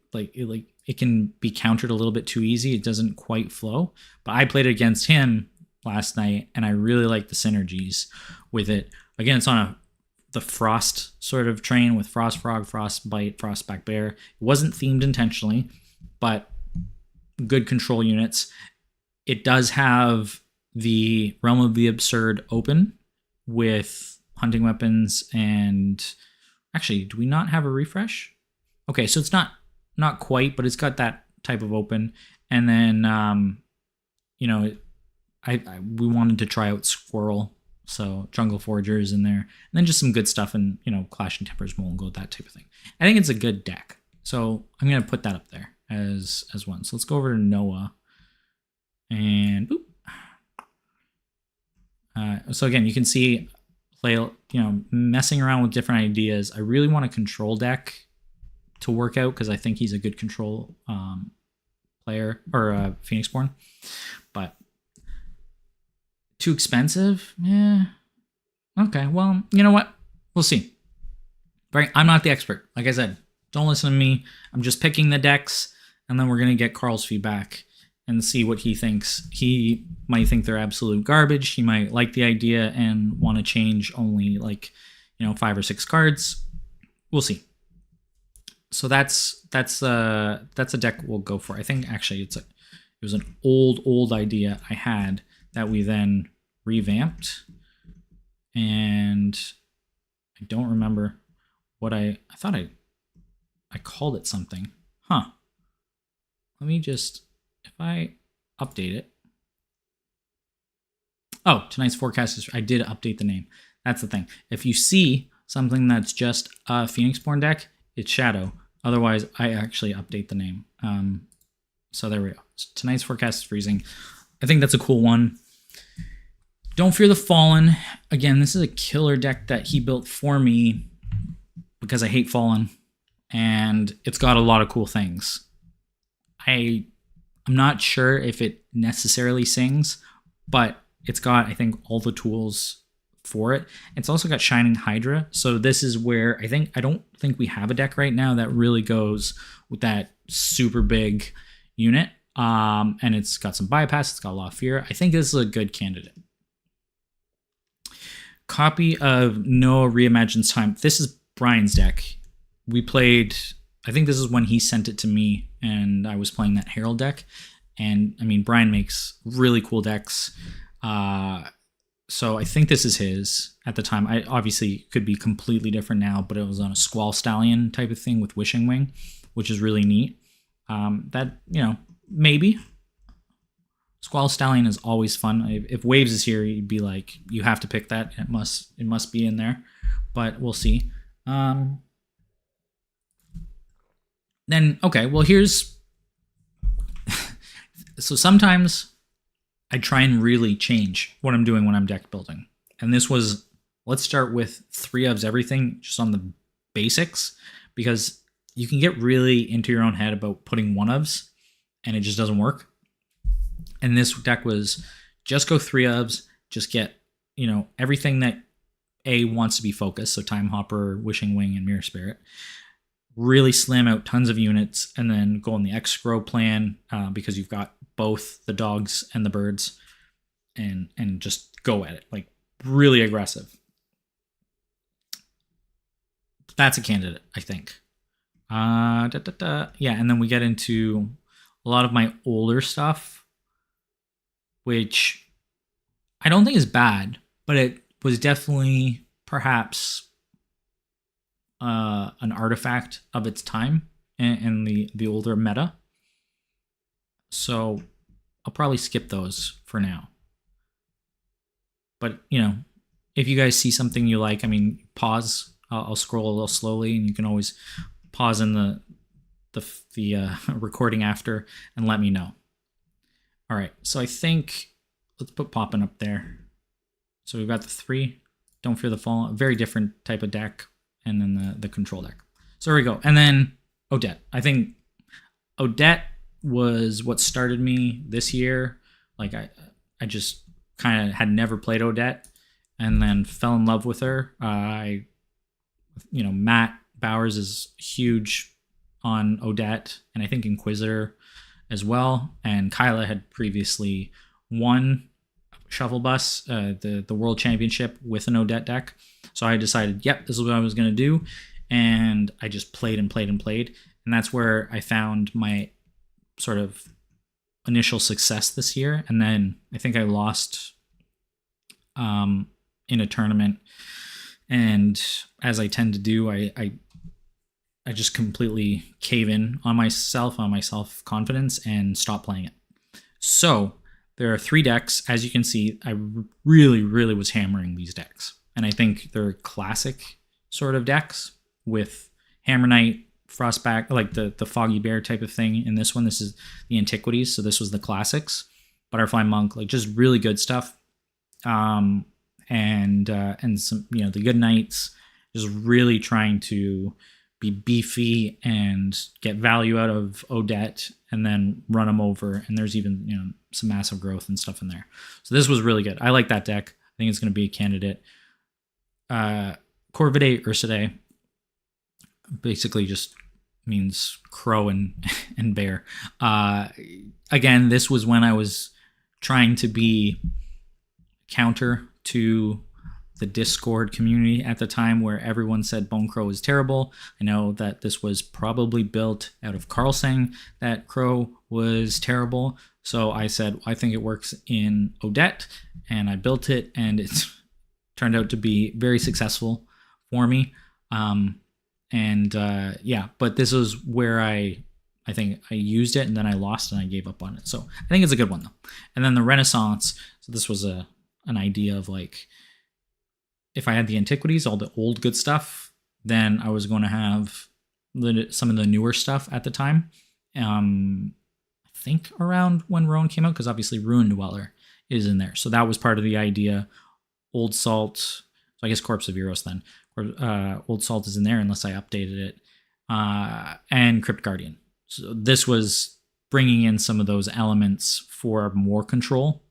S2: it can be countered a little bit too easy. It doesn't quite flow. But I played it against him last night, and I really like the synergies with it. Again, it's on the Frost sort of train with Frost Frog, Frost Bite, Frostback Bear. It wasn't themed intentionally, but good control units. It does have the Realm of the Absurd open with Hunting Weapons, and actually, do we not have a refresh? Okay, so it's not quite, but it's got that type of open. And then, we wanted to try out Squirrel, so Jungle Forager is in there, and then just some good stuff, and Clashing Tempers, Molten Gold, that type of thing. I think it's a good deck, so I'm gonna put that up there as one. So let's go over to Noah, and boop. So again, you can see messing around with different ideas. I really want a control deck to work out because I think he's a good control player, or Phoenixborn, but too expensive. Yeah. Okay. Well, you know what? We'll see. Right. I'm not the expert. Like I said, don't listen to me. I'm just picking the decks, and then we're gonna get Carl's feedback and see what he thinks. He might think they're absolute garbage. He might like the idea and want to change only 5 or 6 cards. We'll see. So that's a deck we'll go for. I think actually it was an old idea I had that we then revamped, and I don't remember what I thought I called it something. Let me just, if I update it. Oh, tonight's forecast is, I did update the name. That's the thing. If you see something that's just a Phoenixborn deck, it's Shadow. Otherwise, I actually update the name. So there we go. So tonight's forecast is freezing. I think that's a cool one. Don't Fear the Fallen. Again, this is a killer deck that he built for me because I hate Fallen, and it's got a lot of cool things. I'm not sure if it necessarily sings, but it's got, I think, all the tools for it. It's also got Shining Hydra, so this is where I don't think we have a deck right now that really goes with that super big unit. And it's got some bypass, it's got a lot of fear. I think this is a good candidate. Copy of Noah Reimagines Time. This is Brian's deck. We played, I think this is when he sent it to me, and I was playing that Herald deck. And I mean, Brian makes really cool decks. So I think this is his at the time. I obviously could be completely different now, but it was on a Squall Stallion type of thing with Wishing Wing, which is really neat. Maybe. Squall Stallion is always fun. If Waves is here, you'd be like, you have to pick that. It must be in there, but we'll see. Then, okay, well, here's... So sometimes I try and really change what I'm doing when I'm deck building. And this was, let's start with 3 ofs everything, just on the basics, because you can get really into your own head about putting 1 ofs and it just doesn't work. And this deck was just go 3 ofs, just get, everything that wants to be focused. So Time Hopper, Wishing Wing, and Mirror Spirit. Really slam out tons of units and then go on the X-Grow plan because you've got both the dogs and the birds and just go at it. Like, really aggressive. That's a candidate, I think. Yeah, and then we get into a lot of my older stuff, which I don't think is bad, but it was definitely perhaps an artifact of its time and the older meta. So I'll probably skip those for now. But, if you guys see something you like, pause. I'll scroll a little slowly, and you can always pause in the recording after and let me know. All right, so I think let's put Poppin up there. So we've got the 3. Don't Fear the Fall, a very different type of deck, and then the control deck. So there we go. And then Odette. I think Odette was what started me this year. Like I just kind of had never played Odette and then fell in love with her. Matt Bowers is huge on Odette, and I think Inquisitor as well. And Kyla had previously won Shuffle Bus, the World Championship with an Odette deck. So I decided, yep, this is what I was going to do. And I just played and played and played. And that's where I found my sort of initial success this year. And then I think I lost in a tournament. And as I tend to do, I just completely cave in on my self-confidence and stop playing it. So there are 3 decks. As you can see, I really, really was hammering these decks. And I think they're classic sort of decks with Hammer Knight, Frostback, like the Foggy Bear type of thing. In this one, this is the Antiquities. So this was the classics. Butterfly Monk, like just really good stuff. And some, the Good Knights, just really trying to be beefy and get value out of Odette and then run them over. And there's even, some massive growth and stuff in there. So this was really good. I like that deck. I think it's going to be a candidate. Corvidae Ursidae basically just means crow and bear. Again, this was when I was trying to be counter to the Discord community at the time, where everyone said Bone Crow is terrible. I know that this was probably built out of Carl saying that Crow was terrible. So I said, I think it works in Odette, and I built it, and it's turned out to be very successful for me. But this is where I think I used it, and then I lost and I gave up on it. So I think it's a good one though. And then the Renaissance. So this was an idea of like, if I had the Antiquities, all the old good stuff, then I was going to have some of the newer stuff at the time. I think around when Rowan came out, because obviously Ruin Dweller is in there. So that was part of the idea. Old Salt, so I guess Corpse of Eros then. Old Salt is in there unless I updated it. And Crypt Guardian. So this was bringing in some of those elements for more control.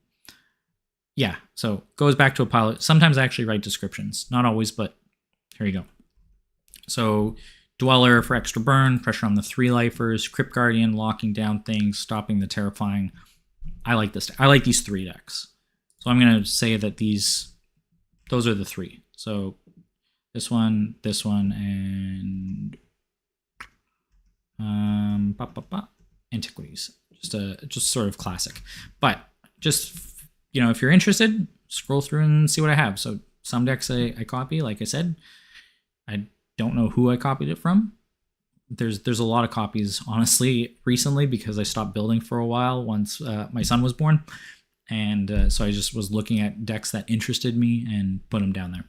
S2: Yeah, so goes back to a pilot. Sometimes I actually write descriptions. Not always, but here you go. So Dweller for extra burn, pressure on the 3-lifers, Crypt Guardian, locking down things, stopping the terrifying. I like this. I like these 3 decks. So I'm going to say that those are the 3. So this one, and Antiquities. Just sort of classic. But just, if you're interested, scroll through and see what I have. So some decks I copy, like I said. I don't know who I copied it from. There's a lot of copies, honestly, recently, because I stopped building for a while once my son was born. And so I just was looking at decks that interested me and put them down there.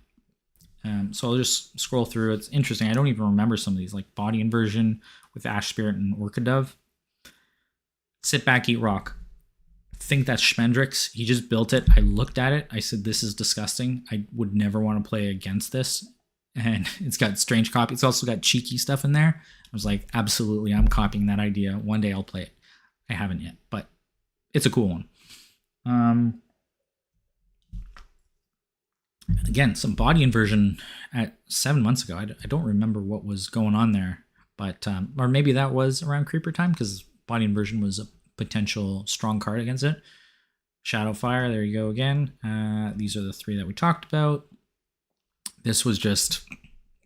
S2: So I'll just scroll through. It's interesting. I don't even remember some of these, like Body Inversion with Ash Spirit and Orchid Dove. Sit Back, Eat Rock. think that's Schmendrick's. He just built it. I looked at it. I said, this is disgusting. I would never want to play against this. And it's got strange copy. It's also got cheeky stuff in there. I was like, absolutely, I'm copying that idea. One day I'll play it. I haven't yet, but it's a cool one. Again, some body inversion at 7 months ago. I don't remember what was going on there, but or maybe that was around Creeper time because body inversion was a potential strong card against it. Shadowfire, there you go again. These are the 3 that we talked about. This was just,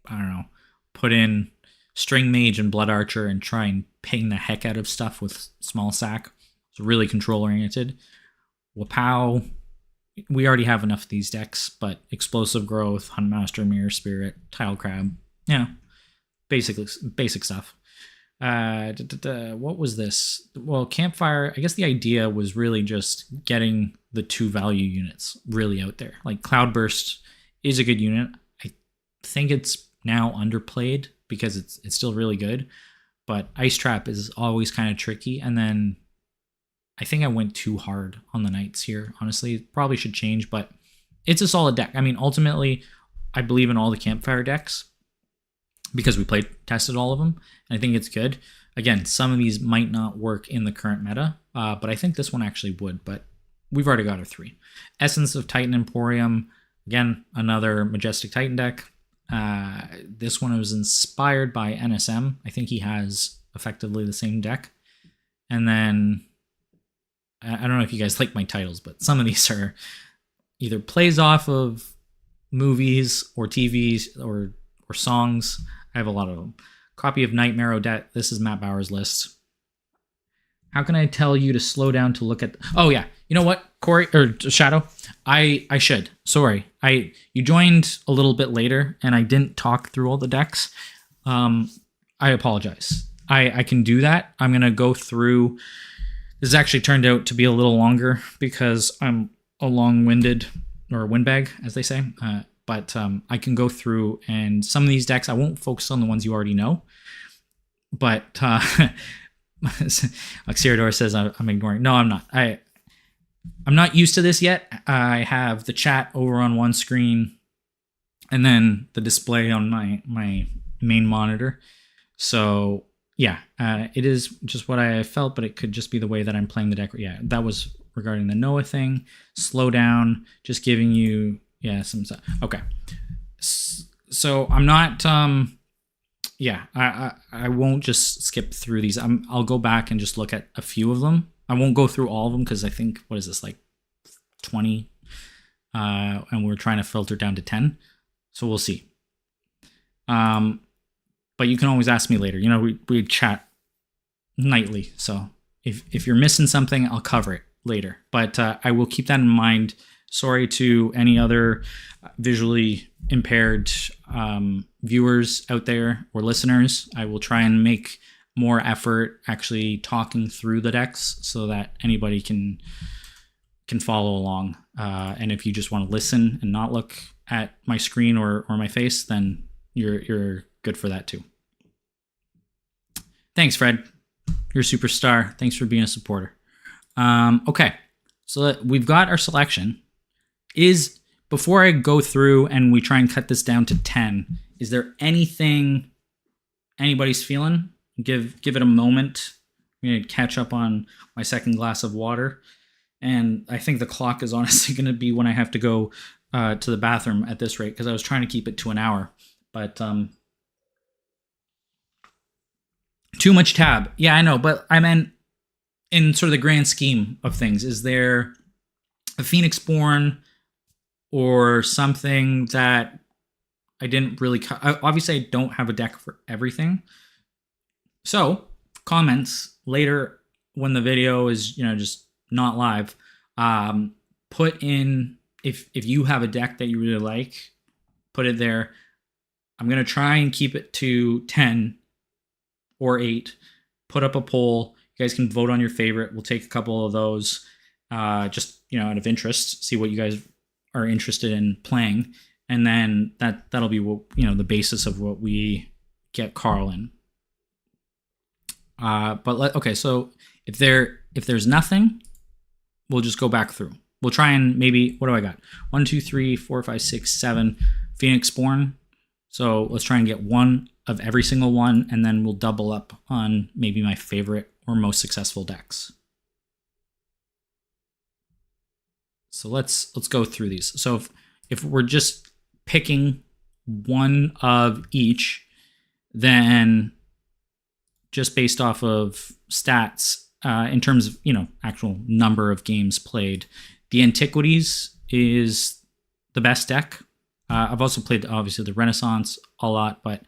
S2: I don't know, put in String Mage and Blood Archer and try and ping the heck out of stuff with Small Sack. It's really control oriented. Wapow, we already have enough of these decks, but Explosive Growth, Huntmaster, Mirror Spirit, Tile Crab, basic stuff. What was this? Well, Campfire, I guess the idea was really just getting the 2 value units really out there. Like Cloudburst is a good unit. I think it's now underplayed because it's still really good, but Ice Trap is always kind of tricky. And then I think I went too hard on the Knights here. Honestly, probably should change, but it's a solid deck. I mean, ultimately, I believe in all the Campfire decks because we tested all of them, and I think it's good. Again, some of these might not work in the current meta, but I think this one actually would, but we've already got our 3. Essence of Titan Emporium, again, another Majestic Titan deck. This one was inspired by NSM. I think he has effectively the same deck. And then I don't know if you guys like my titles, but some of these are either plays off of movies or TVs or songs. I have a lot of them. Copy of Nightmare Odette. This is Matt Bauer's list. How can I tell you to slow down to look at... Oh, yeah. You know what, Corey or Shadow? I should. Sorry. You joined a little bit later, and I didn't talk through all the decks. I apologize. I can do that. I'm going to go through... This actually turned out to be a little longer because I'm a long-winded, or windbag, as they say. But I can go through, and some of these decks, I won't focus on the ones you already know. But Xeridor says I'm ignoring. No, I'm not. I'm not used to this yet. I have the chat over on one screen and then the display on my main monitor. So yeah, it is just what I felt, but it could just be the way that I'm playing the deck. Yeah, that was regarding the Noah thing. Slow down, just giving you, some stuff. Okay. So I'm not, I won't just skip through these. I'll go back and just look at a few of them. I won't go through all of them because I think, what is this, like 20? And we're trying to filter down to 10. So we'll see. But you can always ask me later. You know, we chat nightly. So if you're missing something, I'll cover it later. But I will keep that in mind. Sorry to any other visually impaired viewers out there or listeners. I will try and make more effort actually talking through the decks so that anybody can follow along. And if you just want to listen and not look at my screen or my face, then you're good for that too. Thanks, Fred. You're a superstar. Thanks for being a supporter. Okay, so we've got our selection. Before I go through and we try and cut this down to 10, is there anything anybody's feeling? Give it a moment. I'm going to catch up on my second glass of water. And I think the clock is honestly going to be when I have to go to the bathroom at this rate, because I was trying to keep it to an hour. But too much tab. Yeah, I know. But I meant in sort of the grand scheme of things, is there a Phoenixborn or something that I didn't really... Obviously, I don't have a deck for everything. So, comments later when the video is, just not live. Put in, if you have a deck that you really like, put it there. I'm going to try and keep it to 10 or 8. Put up a poll. You guys can vote on your favorite. We'll take a couple of those just, out of interest. See what you guys are interested in playing. And then that'll be what, the basis of what we get Carl in. Okay, so if there's nothing, we'll just go back through. We'll try and maybe, what do I got? 1, 2, 3, 4, 5, 6, 7 Phoenix Spawn. So let's try and get one of every single one, and then we'll double up on maybe my favorite or most successful decks. So let's go through these. So if we're just picking one of each, then just based off of stats, in terms of, actual number of games played, the Antiquities is the best deck. I've also played, obviously, the Renaissance a lot, but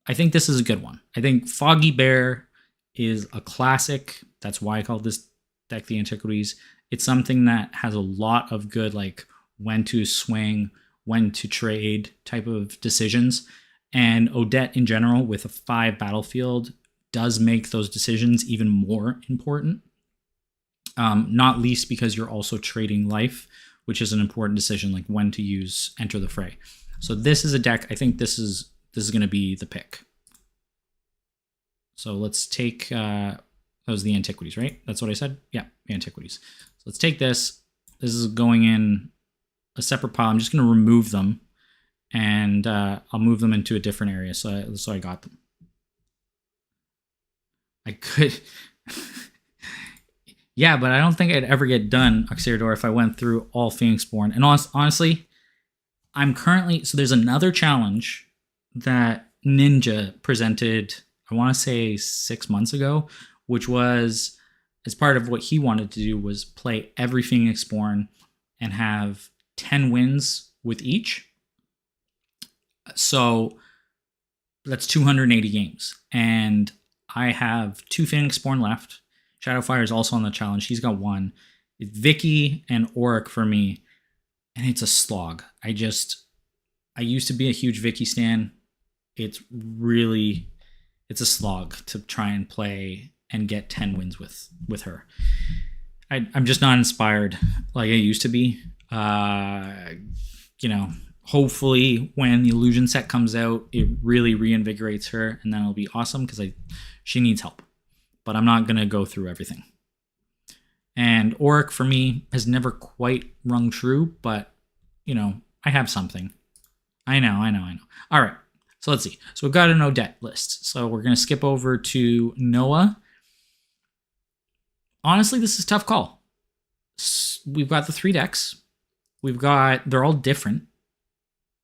S2: I think this is a good one. I think Foggy Bear is a classic. That's why I call this deck the Antiquities. It's something that has a lot of good, like, when to swing, when to trade type of decisions. And Odette, in general, with a 5 battlefield, does make those decisions even more important. Not least because you're also trading life, which is an important decision, like when to use Enter the Fray. So this is a deck. I think this is going to be the pick. So let's take that was the Antiquities, right? That's what I said. Yeah, the Antiquities. So let's take this. This is going in a separate pile. I'm just going to remove them, and I'll move them into a different area. So I got them. I could. Yeah, but I don't think I'd ever get done Auxeriador if I went through all Phoenixborn. And honestly, I'm currently... So there's another challenge that Ninja presented, I want to say 6 months ago, which was, as part of what he wanted to do, was play every Phoenixborn and have 10 wins with each. So that's 280 games. And I have 2 Phoenixborn left. Shadowfire is also on the challenge. He's got 1. It's Vicky and Auric for me, and it's a slog. I used to be a huge Vicky stan. It's a slog to try and play and get 10 wins with her. I'm just not inspired like I used to be. Hopefully when the Illusion set comes out, it really reinvigorates her, and then it'll be awesome because she needs help. But I'm not going to go through everything. And Auric, for me, has never quite rung true, but, I have something. I know. All right, so let's see. So we've got an Odette list. So we're going to skip over to Noah. Honestly, this is a tough call. We've got the 3 decks. They're all different.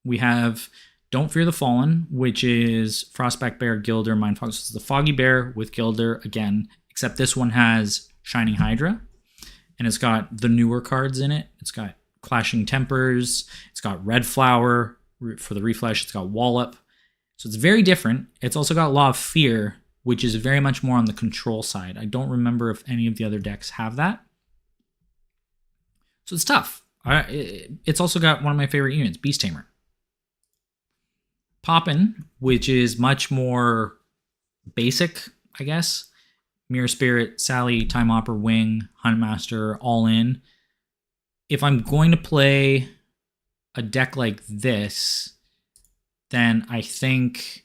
S2: We have Don't Fear the Fallen, which is Frostback Bear, Gilder, Mindfox. It's the Foggy Bear with Gilder again, except this one has Shining Hydra, and it's got the newer cards in it. It's got Clashing Tempers, it's got Red Flower for the refresh, it's got Wallop. So it's very different. It's also got Law of Fear, which is very much more on the control side. I don't remember if any of the other decks have that. So it's tough. It's also got one of my favorite units, Beast Tamer. Poppin', which is much more basic, I guess. Mirror Spirit, Sally, Time Hopper, Wing, Huntmaster, all in. If I'm going to play a deck like this, then I think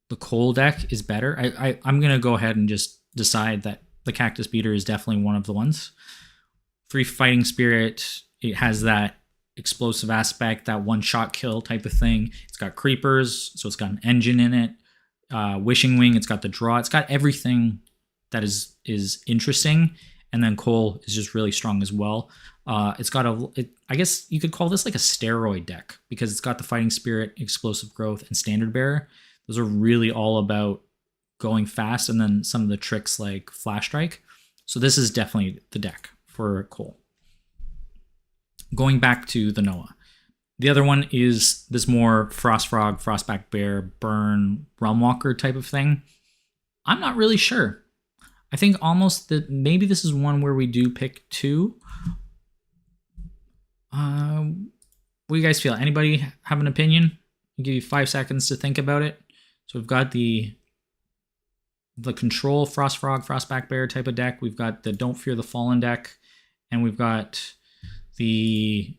S2: the Cole deck is better. I'm going to go ahead and just decide that the Cactus Beater is definitely one of the ones. Free Fighting Spirit, it has that explosive aspect, that one-shot kill type of thing. It's got creepers, so it's got an engine in it. Wishing Wing, it's got the draw. It's got everything that is interesting. And then Cole is just really strong as well. It's got I guess you could call this like a steroid deck because it's got the Fighting Spirit, Explosive Growth, and Standard Bearer. Those are really all about going fast, and then some of the tricks like Flash Strike. So this is definitely the deck for Cole. Going back to the Noah. The other one is this more Frost Frog, Frostback Bear, Burn, Realmwalker type of thing. I'm not really sure. I think almost that maybe this is one where we do pick 2. What do you guys feel? Anybody have an opinion? I'll give you 5 seconds to think about it. So we've got the control Frost Frog, Frostback Bear type of deck. We've got the Don't Fear the Fallen deck. And we've got the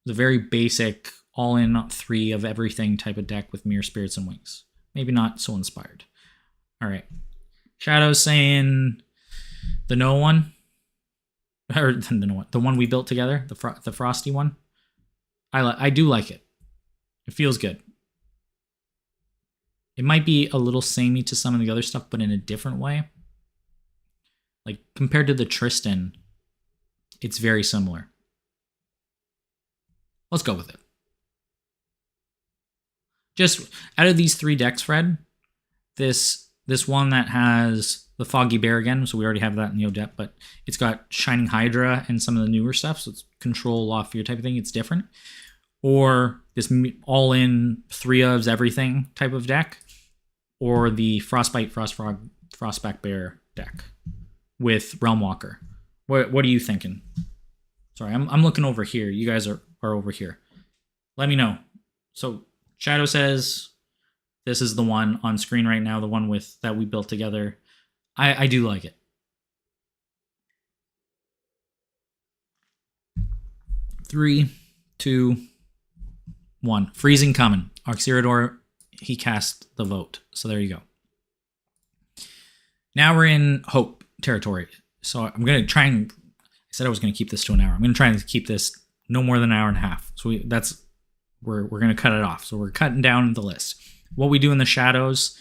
S2: very basic all-in 3 of everything type of deck with Mirror Spirits and Wings. Maybe not so inspired. All right. Shadow's saying the no one. or the one we built together, the frosty one. I do like it. It feels good. It might be a little samey to some of the other stuff, but in a different way. Like compared to the Tristan, it's very similar. Let's go with it. Just out of these 3 decks, Fred, this one that has the Foggy Bear again, so we already have that in the Odette, but it's got Shining Hydra and some of the newer stuff, so it's control off fear type of thing. It's different. Or this all-in 3 ofs everything type of deck, or the Frostbite, Frostfrog, Frostback Bear deck with Realm Walker. What are you thinking? Sorry, I'm looking over here. You guys are over here. Let me know. So Shadow says this is the one on screen right now, the one with that we built together. I do like it. 3, 2, 1. Freezing coming. Auxiliador, he cast the vote. So there you go. Now we're in Hope territory. So I'm going to try and... I said I was going to keep this to an hour. I'm going to try and keep this no more than an hour and a half. So we're going to cut it off. So we're cutting down the list. What we do in the shadows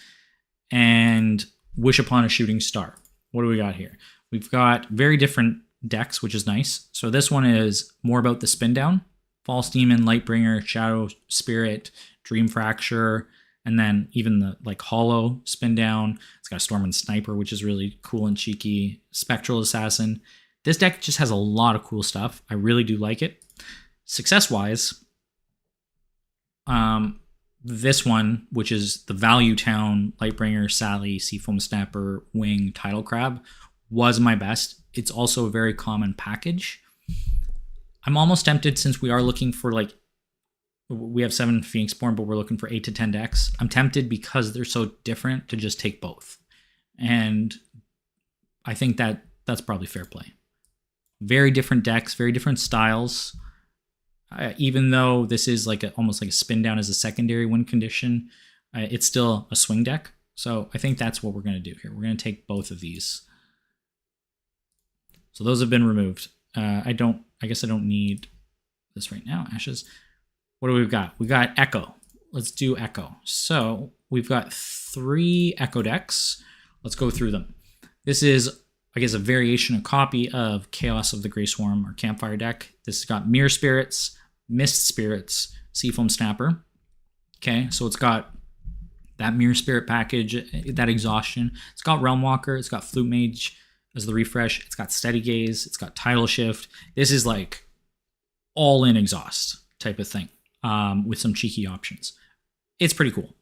S2: and Wish Upon a Shooting Star. What do we got here? We've got very different decks, which is nice. So this one is more about the spin down. False Demon, Lightbringer, Shadow Spirit, Dream Fracture, and then even the like Hollow spin down. It's got a Storm and Sniper, which is really cool and cheeky. Spectral Assassin. This deck just has a lot of cool stuff. I really do like it. Success-wise, this one, which is the Value Town, Lightbringer, Sally, Seafoam Snapper, Wing, Tidal Crab, was my best. It's also a very common package. I'm almost tempted, since we are looking for we have 7 Phoenixborn, but we're looking for 8 to 10 decks. I'm tempted because they're so different to just take both. And I think that's probably fair play. Very different decks, very different styles. Even though this is almost like a spin down as a secondary win condition, it's still a swing deck. So I think that's what we're going to do here. We're going to take both of these. So those have been removed. I guess I don't need this right now. Ashes. What do we got? We got Echo. Let's do Echo. So we've got 3 Echo decks. Let's go through them. This is, I guess, a variation, a copy of Chaos of the Grey Swarm or Campfire deck. This has got Mirror Spirits, Mist Spirits, Seafoam Snapper. Okay, so it's got that Mirror Spirit package, that Exhaustion. It's got Realm Walker. It's got Flute Mage as the refresh. It's got Steady Gaze. It's got Tidal Shift. This is like all-in exhaust type of thing with some cheeky options. It's pretty cool.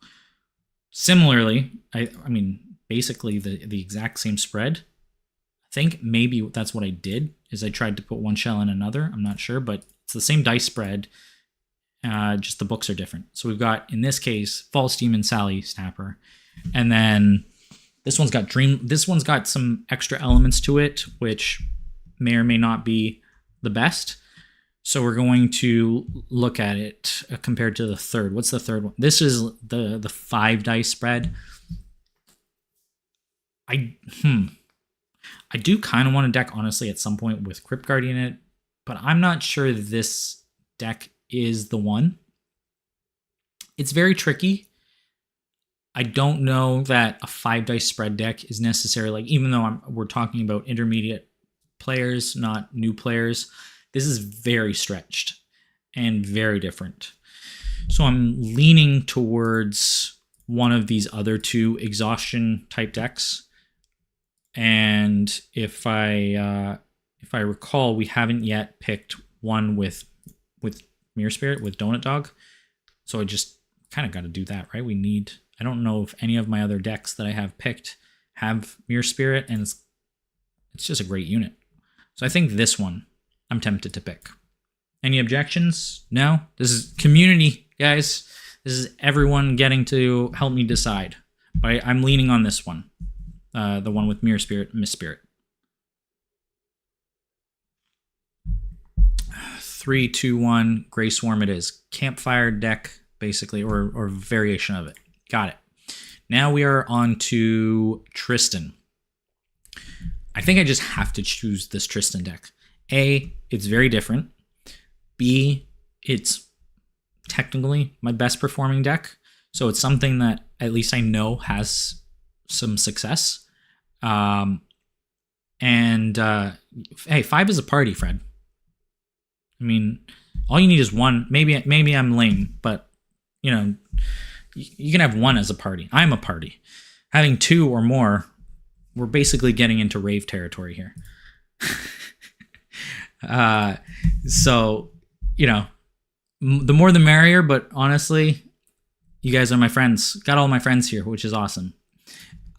S2: Similarly, I mean, basically the exact same spread. I think maybe that's what I did, is I tried to put one shell in another. I'm not sure, but it's the same dice spread. Just the books are different. So we've got, in this case, False Demon, Sally, Snapper. And then this one's got some extra elements to it, which may or may not be the best. So we're going to look at it compared to the third. What's the third one? This is the 5 dice spread. I do kind of want a deck, honestly, at some point with Crypt Guardian in it, but I'm not sure this deck is the one. It's very tricky. I don't know that a 5 dice spread deck is necessarily, even though we're talking about intermediate players, not new players, this is very stretched and very different. So I'm leaning towards one of these other 2 exhaustion type decks. And if I recall, we haven't yet picked one with Mirror Spirit, with Donut Dog. So I just kind of got to do that, right? I don't know if any of my other decks that I have picked have Mirror Spirit, and it's just a great unit. So I think this one I'm tempted to pick. Any objections? No? This is community, guys. This is everyone getting to help me decide. But I'm leaning on this one. The one with Mirror Spirit, Mist Spirit. 3, 2, 1, Grey Swarm it is. Campfire deck, basically, or variation of it. Got it. Now we are on to Tristan. I think I just have to choose this Tristan deck. A, it's very different. B, it's technically my best performing deck. So it's something that at least I know has some success. Hey, 5 is a party, Fred. I mean, all you need is one. Maybe I'm lame, but you know, you can have one as a party. I'm a party. Having 2 or more, we're basically getting into rave territory here. So, you know, the more the merrier, but honestly, you guys are my friends. Got all my friends here, which is awesome.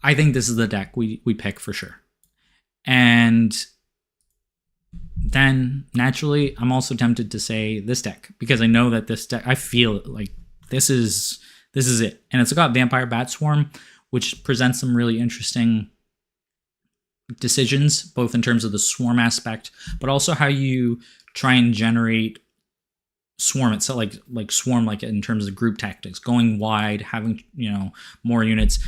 S2: I think this is the deck we pick for sure. And then naturally, I'm also tempted to say this deck because I know that this deck, I feel like this is it. And it's got Vampire Bat Swarm, which presents some really interesting decisions, both in terms of the swarm aspect, but also how you try and generate swarm itself, like swarm, like in terms of group tactics, going wide, having, you know, more units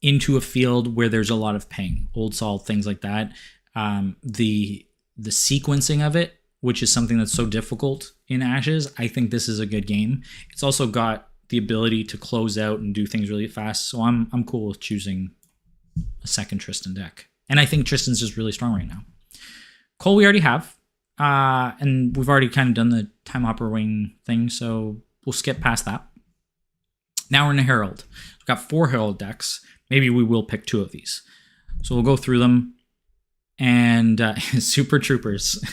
S2: into a field where there's a lot of ping, old salt, things like that. The sequencing of it, which is something that's so difficult in Ashes, I think this is a good game. It's also got the ability to close out and do things really fast, so I'm cool with choosing a second Tristan deck. And I think Tristan's just really strong right now. Cole we already have, and we've already kind of done the Time Hopper Wing thing, so we'll skip past that. Now we're in a Herald. We've got 4 Herald decks. Maybe we will pick 2 of these. So we'll go through them. And Super Troopers.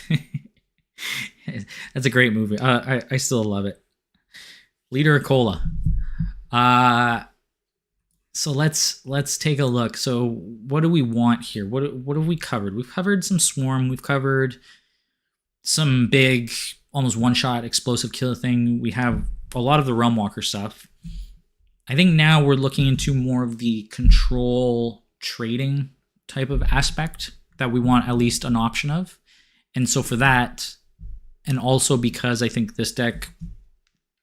S2: That's a great movie. I still love it. Leader of Cola. So let's take a look. So what do we want here? What have we covered? We've covered some Swarm. We've covered some big, almost one-shot explosive killer thing. We have a lot of the Realm Walker stuff. I think now we're looking into more of the control trading type of aspect that we want at least an option of. And so for that, and also because I think this deck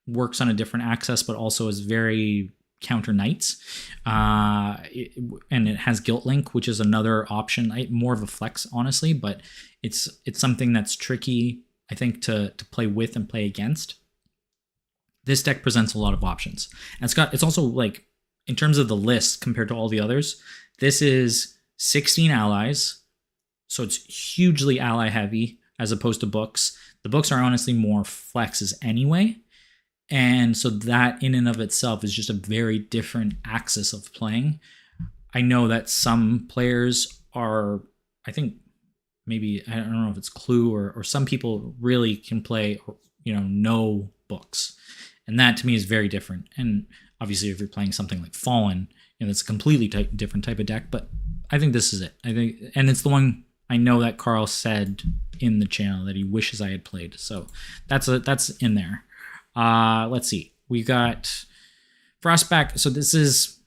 S2: works on a different axis, but also is very counter knights, and it has Guilt Link, which is another option, more of a flex, honestly, but it's something that's tricky, I think, to play with and play against. This deck presents a lot of options. And it's also, like, in terms of the list compared to all the others, this is 16 allies, so it's hugely ally heavy as opposed to books. The books are honestly more flexes anyway. And so that in and of itself is just a very different axis of playing. I know that some players are, I think maybe, I don't know if it's Clue or some people really can play, you know, no books. And that to me is very different. And obviously if you're playing something like Fallen, you know, it's a completely different type of deck, but I think this is it. I think, and it's the one I know that Carl said in the channel that he wishes I had played. So that's in there. Let's see. We got Frostback. So this is,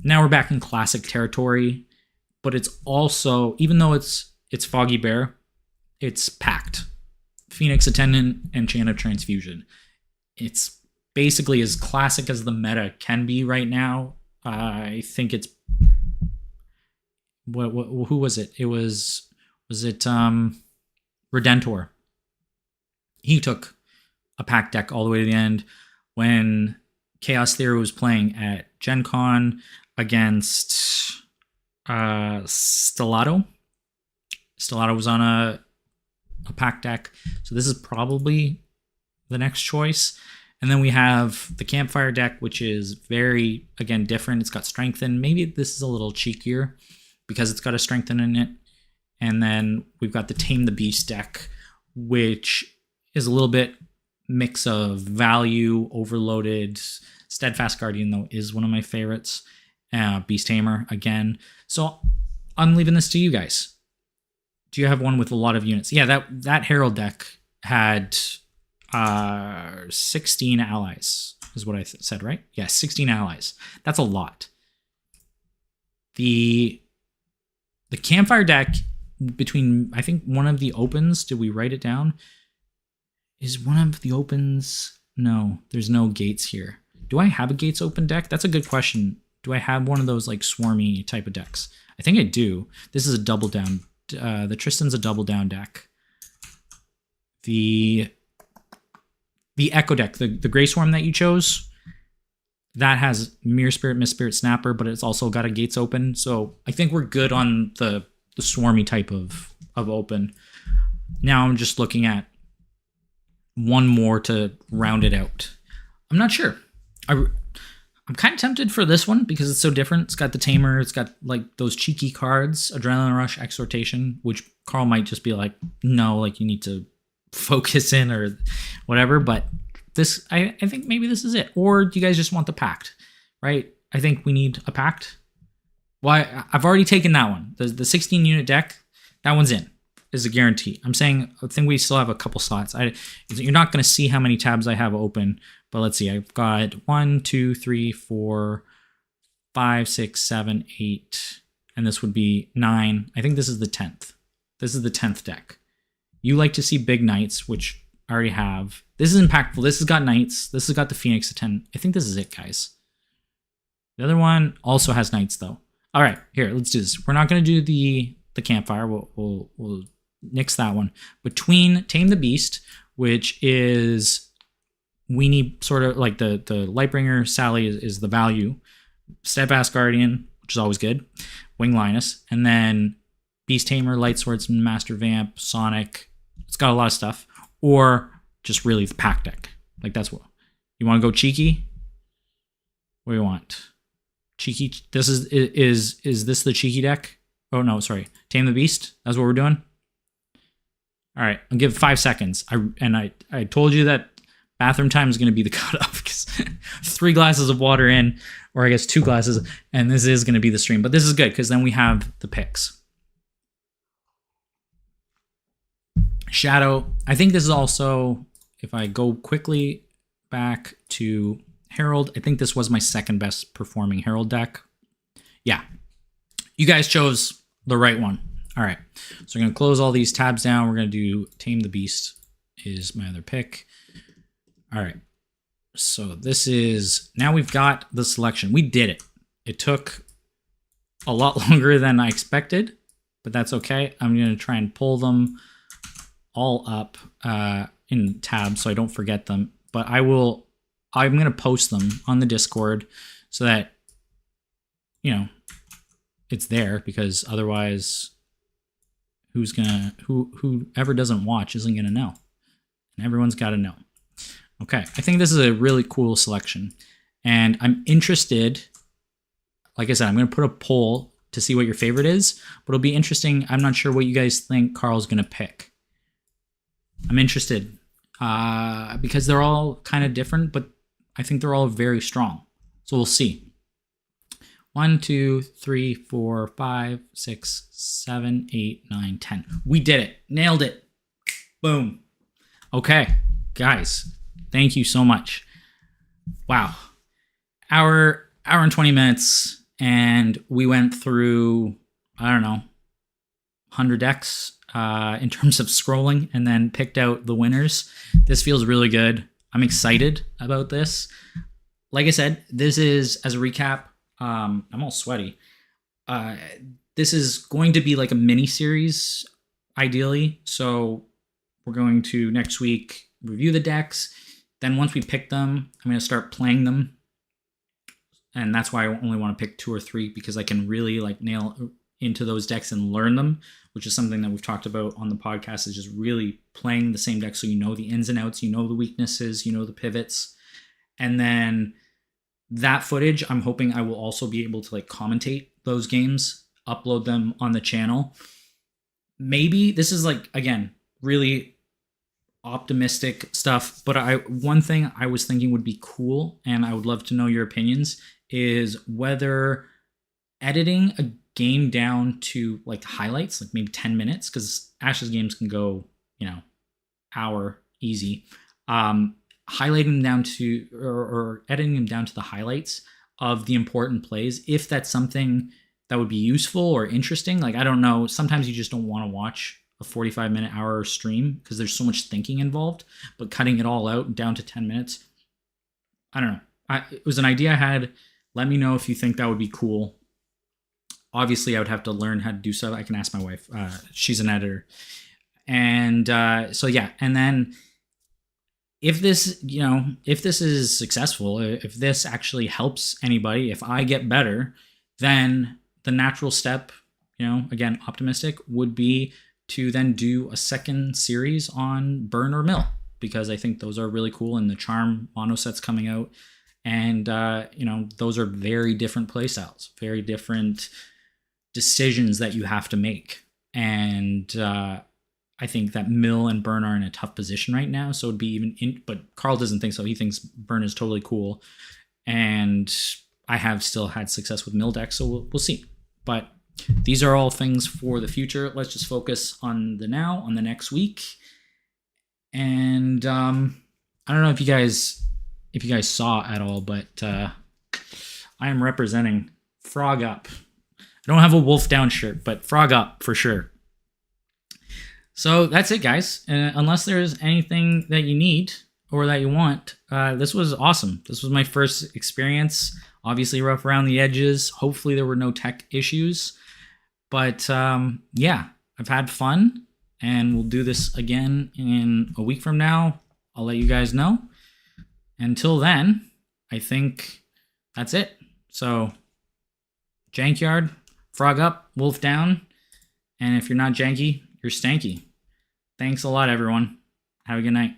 S2: now we're back in classic territory, but it's also, even though it's Foggy Bear, it's packed. Phoenix Attendant and Chant of Transfusion. It's basically as classic as the meta can be right now. I think it's, who was it? Was it Redentor? He took a pack deck all the way to the end when Chaos Theory was playing at Gen Con against Stellato. Stellato was on a pack deck, so this is probably the next choice. And then we have the Campfire deck, which is very, again, different. It's got Strengthen. Maybe this is a little cheekier because it's got a Strengthen in it. And then we've got the Tame the Beast deck, which is a little bit mix of value, overloaded. Steadfast Guardian, though, is one of my favorites. Beast Tamer, again. So I'm leaving this to you guys. Do you have one with a lot of units? Yeah, that Herald deck had 16 allies, is what I said, right? Yeah, 16 allies. That's a lot. The Campfire deck, between, I think, one of the opens, did we write it down? Is one of the opens... No, there's no gates here. Do I have a gates open deck? That's a good question. Do I have one of those, like, swarmy type of decks? I think I do. This is a double down. The Tristan's a double down deck. the Echo deck, the Gray Swarm that you chose, that has Mirror Spirit, Mist Spirit, Snapper, but it's also got a Gates Open. So I think we're good on the swarmy type of open. Now I'm just looking at one more to round it out. I'm not sure. I'm kind of tempted for this one because it's so different. It's got the Tamer. It's got like those cheeky cards, Adrenaline Rush, Exhortation, which Carl might just be like, no, like you need to focus in or whatever. But this, I think maybe this is it. Or do you guys just want the Pact, right? I think we need a Pact. Well, I've already taken that one. The 16 unit deck, that one's in. Is a guarantee. I'm saying I think we still have a couple slots. You're not going to see how many tabs I have open, but let's see. I've got 1, 2, 3, 4, 5, 6, 7, 8, and this would be 9. I think this is the 10th. This is the 10th deck. You like to see big knights, which I already have. This is impactful. This has got knights. This has got the Phoenix at 10. I think this is it, guys. The other one also has knights, though. All right, here, let's do this. We're not going to do the campfire. We'll nix that one. Between Tame the Beast, which is we need sort of like the Lightbringer Sally is the value. Steadfast Guardian, which is always good. Wing Linus, and then Beast Tamer, Light Swordsman, Master Vamp, Sonic. It's got a lot of stuff. Or just really the pack deck. Like that's what you want to go cheeky. What do you want? Cheeky. This is this the cheeky deck? Oh no, sorry. Tame the Beast. That's what we're doing. All right, I'll give 5 seconds. I told you that bathroom time is going to be the cutoff because 3 glasses of water in, or I guess 2 glasses, and this is going to be the stream. But this is good because then we have the picks. Shadow. I think this is also, if I go quickly back to Herald, I think this was my second best performing Herald deck. Yeah, you guys chose the right one. All right, so I'm going to close all these tabs down. We're going to do Tame the Beast is my other pick. All right, so this is, now we've got the selection. We did it. It took a lot longer than I expected, but that's okay. I'm going to try and pull them all up in tabs so I don't forget them. But I'm going to post them on the Discord so that, you know, it's there, because otherwise whoever doesn't watch isn't gonna know, and everyone's got to know. Okay, I think this is a really cool selection, and I'm interested. Like I said, I'm gonna put a poll to see what your favorite is, but it'll be interesting. I'm not sure what you guys think Carl's gonna pick. I'm interested because they're all kind of different, but I think they're all very strong. So we'll see. 1, 2, 3, 4, 5, 6, 7, 8, 9, 10. We did it. Nailed it. Boom. Okay, guys, thank you so much. Wow. Hour and 20 minutes, and we went through, I don't know, 100 decks in terms of scrolling, and then picked out the winners. This feels really good. I'm excited about this. Like I said, this is, as a recap, I'm all sweaty. This is going to be like a mini series, ideally. So we're going to next week review the decks. Then once we pick them, I'm going to start playing them. And that's why I only want to pick 2 or 3, because I can really like nail into those decks and learn them, which is something that we've talked about on the podcast, is just really playing the same deck so you know the ins and outs, you know the weaknesses, you know the pivots. And then that footage, I'm hoping I will also be able to like commentate those games, upload them on the channel. Maybe this is like, again, really optimistic stuff, but one thing I was thinking would be cool, and I would love to know your opinions, is whether editing a game down to like highlights, like maybe 10 minutes, because Ash's games can go, hour easy. Highlighting them down to, or editing them down to the highlights of the important plays, if that's something that would be useful or interesting. Like, I don't know, sometimes you just don't want to watch a 45-minute hour stream because there's so much thinking involved, but cutting it all out down to 10 minutes, I don't know. It was an idea I had. Let me know if you think that would be cool. Obviously, I would have to learn how to do so. I can ask my wife. She's an editor. And so yeah, and then if this, if this is successful, if this actually helps anybody, if I get better, then the natural step, again, optimistic, would be to then do a second series on burn or mill, because I think those are really cool, and the charm mono sets coming out. And, those are very different play styles, very different decisions that you have to make. And I think that mill and burn are in a tough position right now. So it'd be but Carl doesn't think so. He thinks burn is totally cool. And I have still had success with mill decks, so we'll see. But these are all things for the future. Let's just focus on the now, on the next week. And I don't know if you guys saw at all, but I am representing Frog Up. I don't have a Wolf Down shirt, but Frog Up for sure. So that's it, guys. Unless there's anything that you need or that you want, this was awesome. This was my first experience. Obviously rough around the edges. Hopefully there were no tech issues. But yeah, I've had fun, and we'll do this again in a week from now. I'll let you guys know. Until then, I think that's it. So, Jankyard, Frog Up, Wolf Down, and if you're not janky, you're stanky. Thanks a lot, everyone. Have a good night.